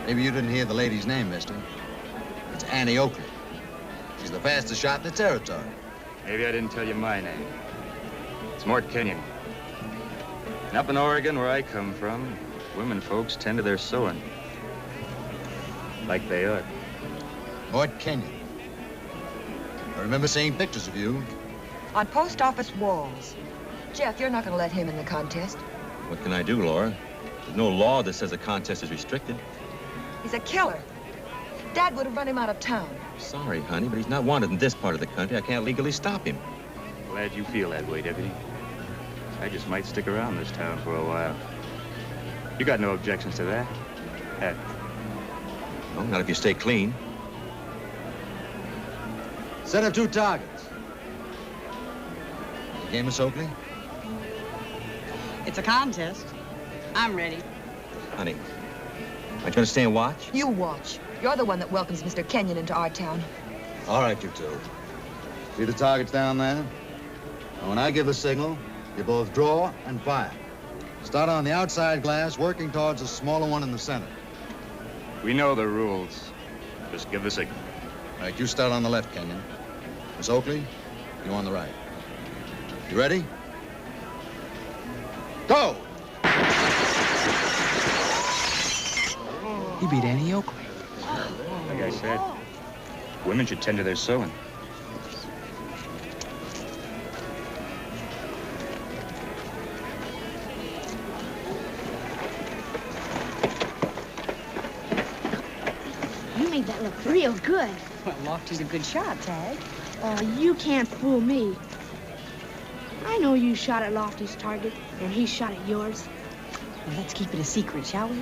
Maybe you didn't hear the lady's name, mister. It's Annie Oakley. She's the fastest shot in the territory. Maybe I didn't tell you my name. It's Mort Kenyon. And up in Oregon, where I come from, women folks tend to their sewing. Like they ought. Mort Kenyon. I remember seeing pictures of you. On post office walls. Jeff, you're not going to let him in the contest. What can I do, Laura? There's no law that says a contest is restricted. He's a killer. Dad would have run him out of town. Sorry, honey, but he's not wanted in this part of the country. I can't legally stop him. Glad you feel that way, Deputy. I just might stick around this town for a while. You got no objections to that? No, not if you stay clean. Set up 2 targets. You game, Miss Oakley? It's a contest. I'm ready. Honey, aren't you gonna stay and watch? You watch. You're the one that welcomes Mr. Kenyon into our town. All right, you two. See the targets down there? Now, when I give the signal, you both draw and fire. Start on the outside glass, working towards the smaller one in the center. We know the rules. Just give the signal. All right, you start on the left, Kenyon. Miss Oakley, you on the right. You ready? Go! You beat Annie Oakley. Like I said, women should tend to their sewing. You made that look real good. Well, Lofty's a good shot, Tagg. Oh, you can't fool me. I know you shot at Lofty's target, and he shot at yours. Well, let's keep it a secret, shall we?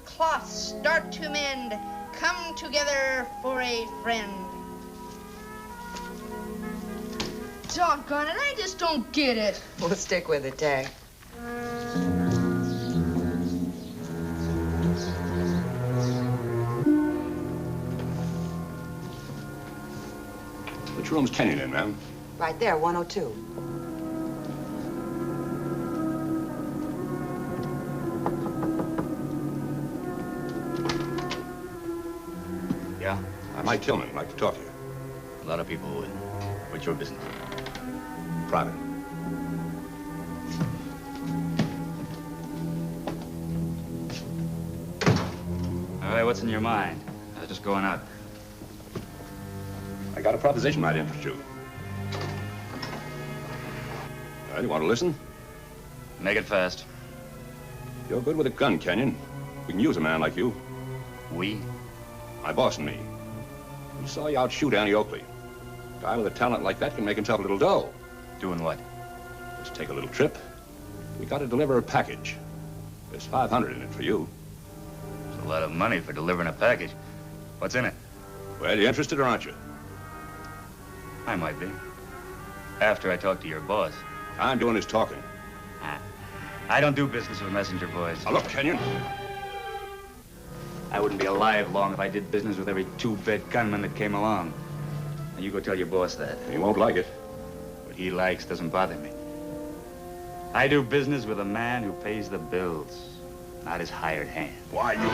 Cloth, start to mend. Come together for a friend. Doggone it, I just don't get it. We'll stick with it, Tagg. Which room's Kenyon in, ma'am? Right there, 102. Yeah? I'm Mike Tillman. I'd like to talk to you. A lot of people would. What's your business? Private. All right, what's in your mind? I was just going out. I got a proposition might interest you. Well, you want to listen? Make it fast. You're good with a gun, Kenyon. We can use a man like you. We? My boss and me. We saw you outshoot Annie Oakley. A guy with a talent like that can make himself a little dough. Doing what? Let's take a little trip. We got to deliver a package. There's $500 in it for you. It's a lot of money for delivering a package. What's in it? Well, you interested or aren't you? I might be. After I talk to your boss. I'm doing his talking. I don't do business with messenger boys. Now, look, Kenyon. I wouldn't be alive long if I did business with every two-bit gunman that came along. And you go tell your boss that. He won't like it. What he likes doesn't bother me. I do business with a man who pays the bills, not his hired hand. Why, you...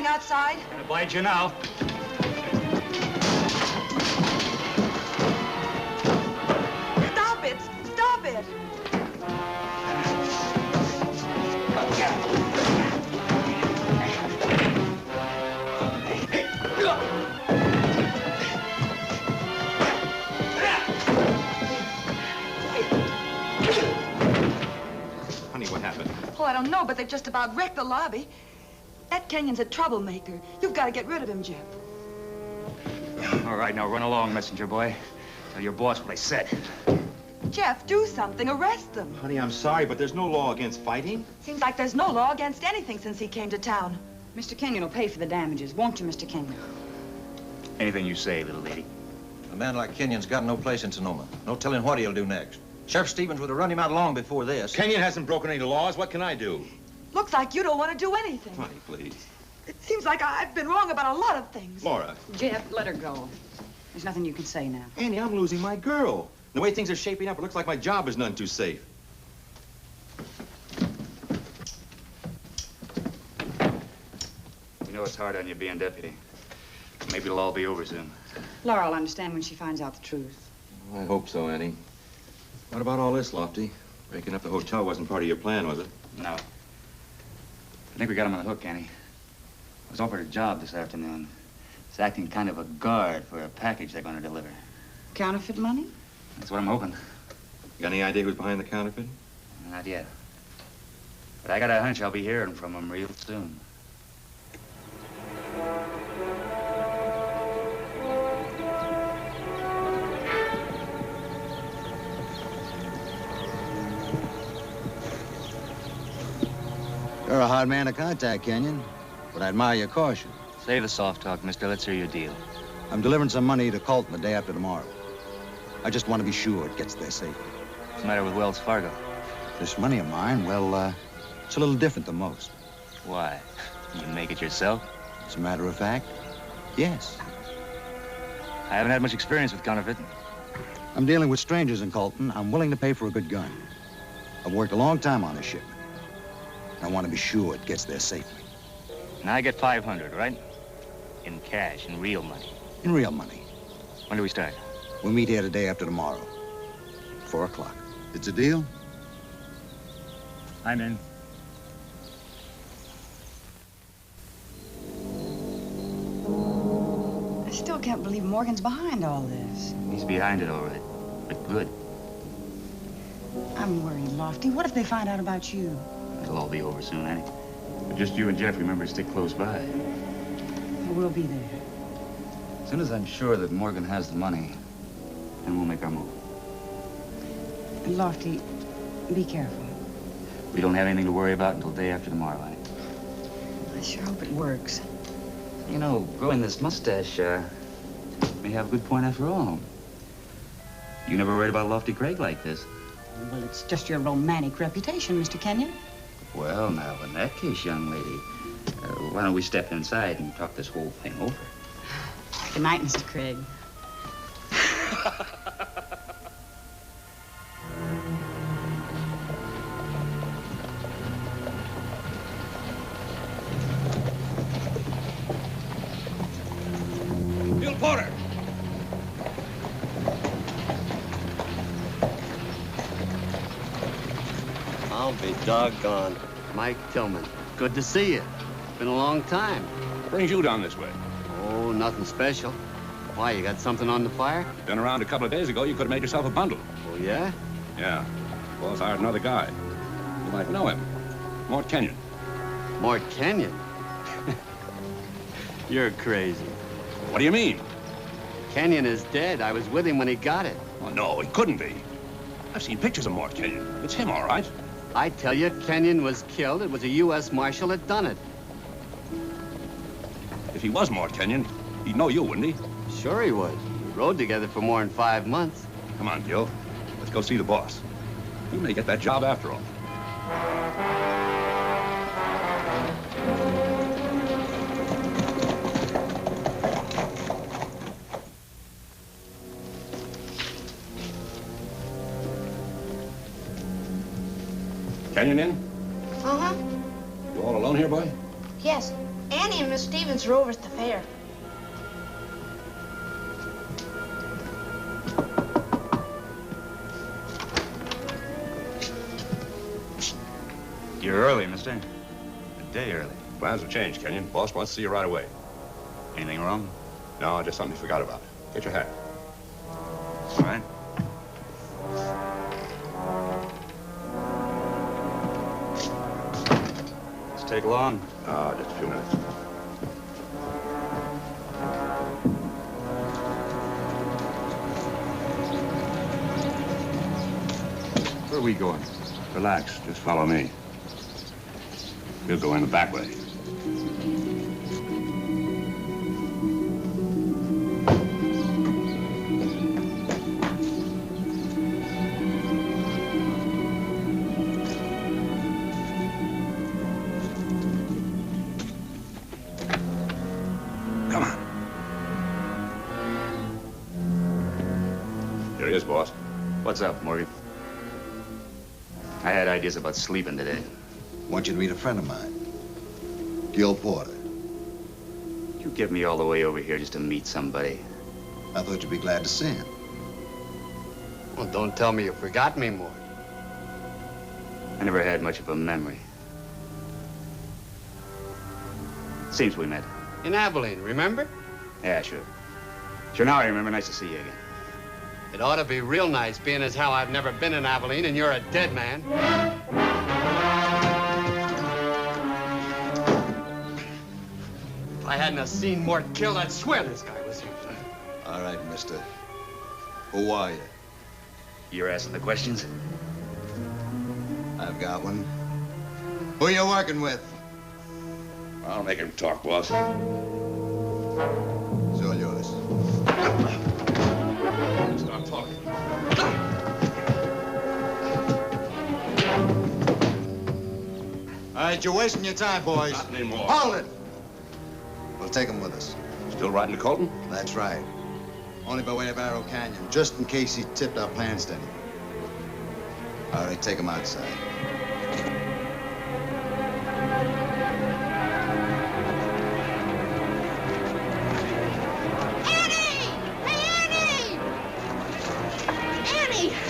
Outside? Gonna bite you now. Stop it! Stop it! Oh, I don't know, but they've just about wrecked the lobby. That Kenyon's a troublemaker. You've got to get rid of him, Jeff. All right, now run along, messenger boy. Tell your boss what I said. Jeff, do something. Arrest them. Honey, I'm sorry, but there's no law against fighting. Seems like there's no law against anything since he came to town. Mr. Kenyon will pay for the damages, won't you, Mr. Kenyon? Anything you say, little lady. A man like Kenyon's got no place in Sonoma. No telling what he'll do next. Sheriff Stevens would have run him out long before this. Kenyon hasn't broken any laws. What can I do? Looks like you don't want to do anything. Honey, please. It seems like I've been wrong about a lot of things. Laura. Jeff, let her go. There's nothing you can say now. Annie, I'm losing my girl. The way things are shaping up, it looks like my job is none too safe. You know it's hard on you being deputy. Maybe it'll all be over soon. Laura will understand when she finds out the truth. I hope so, Annie. What about all this, Lofty? Breaking up the hotel wasn't part of your plan, was it? No. I think we got him on the hook, Annie. I was offered a job this afternoon. It's acting kind of a guard for a package they're going to deliver. Counterfeit money? That's what I'm hoping. You got any idea who's behind the counterfeit? Not yet. But I got a hunch I'll be hearing from him real soon. You're a hard man to contact, Kenyon, but I admire your caution. Save the soft talk, mister. Let's hear your deal. I'm delivering some money to Colton the day after tomorrow. I just want to be sure it gets there safely. What's the matter with Wells Fargo? This money of mine, well, it's a little different than most. Why? You make it yourself? As a matter of fact, yes. I haven't had much experience with counterfeiting. I'm dealing with strangers in Colton. I'm willing to pay for a good gun. I've worked a long time on this shipment. I want to be sure it gets there safely. Now I get 500, right? In cash, in real money. In real money. When do we start? We'll meet here the day after tomorrow. 4 o'clock. It's a deal? I'm in. I still can't believe Morgan's behind all this. He's behind it, all right. But good. I'm worried, Lofty. What if they find out about you? It'll all be over soon, Annie. But just you and Jeff remember to stick close by. We'll be there. As soon as I'm sure that Morgan has the money, then we'll make our move. Lofty, be careful. We don't have anything to worry about until day after tomorrow, Annie. I sure hope it works. You know, growing this mustache, may have a good point after all. You never worried about Lofty Craig like this. Well, it's just your romantic reputation, Mr. Kenyon. Well, now, in that case, young lady, why don't we step inside and talk this whole thing over? Good night, Mr. Craig. Bill Porter! I'll be doggone. Mike Tillman, good to see you. Been a long time. Brings you down this way. Oh, nothing special. Why, you got something on the fire? Been around a couple of days ago, you could have made yourself a bundle. Oh, yeah? Yeah. Boss hired another guy. You might know him. Mort Kenyon. Mort Kenyon? You're crazy. What do you mean? Kenyon is dead. I was with him when he got it. Oh, no, he couldn't be. I've seen pictures of Mort Kenyon. It's him, all right. I tell you, Kenyon was killed. It was a U.S. Marshal that done it. If he was Mort Kenyon, he'd know you, wouldn't he? Sure he would. We rode together for more than 5 months. Come on, Gil. Let's go see the boss. You may get that job after all. Kenyon in? Uh-huh. You all alone here, boy? Yes. Annie and Miss Stevens are over at the fair. You're early, mister. A day early. Plans have changed, Kenyon. Boss wants to see you right away. Anything wrong? No, just something you forgot about. Get your hat. All right. take long? Ah, just a few minutes. Where are we going? Relax. Just follow me. We'll go in the back way. Come on. Here he is, boss. What's up, Morgan? I had ideas about sleeping today. Want you to meet a friend of mine, Gil Porter. You get me all the way over here just to meet somebody. I thought you'd be glad to see him. Well, don't tell me you forgot me, Morgan. I never had much of a memory. Seems we met. In Abilene, remember? Yeah, sure. Sure, now I remember. Nice to see you again. It ought to be real nice, being as how I've never been in Abilene and you're a dead man. If I hadn't have seen Mort killed, I'd swear this guy was here. All right, mister. Who are you? You're asking the questions? I've got one. Who you working with? I'll make him talk, boss. It's all yours. Start talking. All right, you're wasting your time, boys. Not anymore. Hold it! We'll take him with us. Still riding to Colton? That's right. Only by way of Arrow Canyon, just in case he tipped our plans to anyone. All right, take him outside.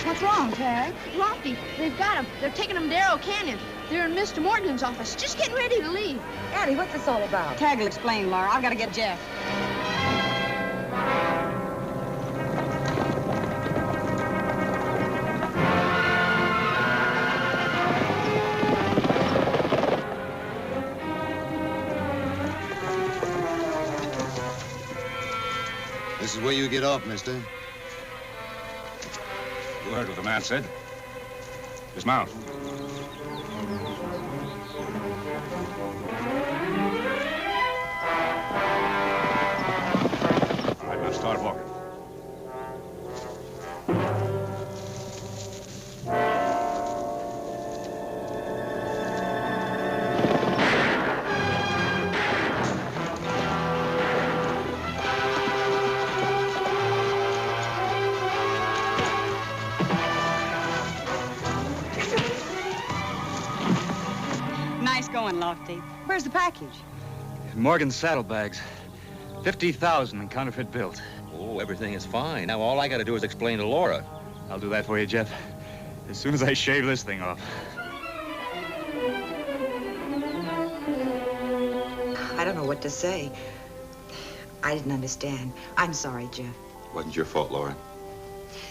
What's wrong, Tagg? Lofty, they've got him. They're taking him to Arrow Canyon. They're in Mr. Morgan's office, just getting ready to leave. Annie, what's this all about? Tagg will explain, Laura. I've got to get Jeff. This is where you get off, mister. You heard what the man said. Dismount. All right, now start walking. Nice going, Lofty. Where's the package? Morgan's saddlebags. 50,000 in counterfeit bills. Oh, everything is fine. Now all I got to do is explain to Laura. I'll do that for you, Jeff. As soon as I shave this thing off. I don't know what to say. I didn't understand. I'm sorry, Jeff. Wasn't your fault, Laura.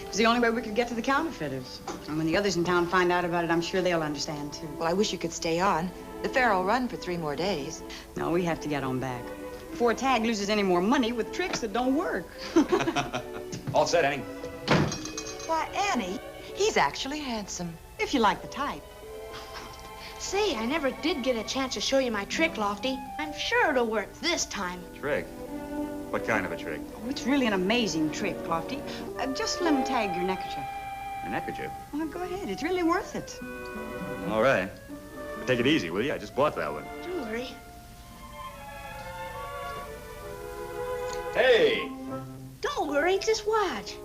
It was the only way we could get to the counterfeiters. And when the others in town find out about it, I'm sure they'll understand, too. Well, I wish you could stay on. The fair will run for 3 more days. No, we have to get on back. Before Tagg loses any more money with tricks that don't work. All set, Annie. Why, Annie, he's actually handsome. If you like the type. Say, I never did get a chance to show you my trick, Lofty. I'm sure it'll work this time. Trick? What kind of a trick? Oh, it's really an amazing trick, Lofty. Just let him tag your neckerchief. A neckerchief? Well, go ahead. It's really worth it. All right. But take it easy, will you? I just bought that one. Don't worry. Hey! Don't worry, just watch.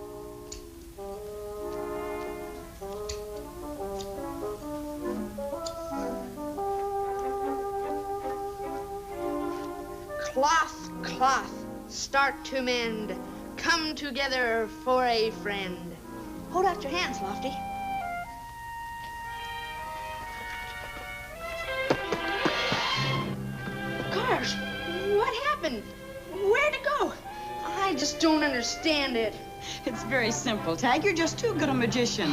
Cloth, cloth, start to mend. Come together for a friend. Hold out your hands, Lofty. Gosh, what happened? Where'd it go? I just don't understand it. It's very simple, Tagg. You're just too good a magician.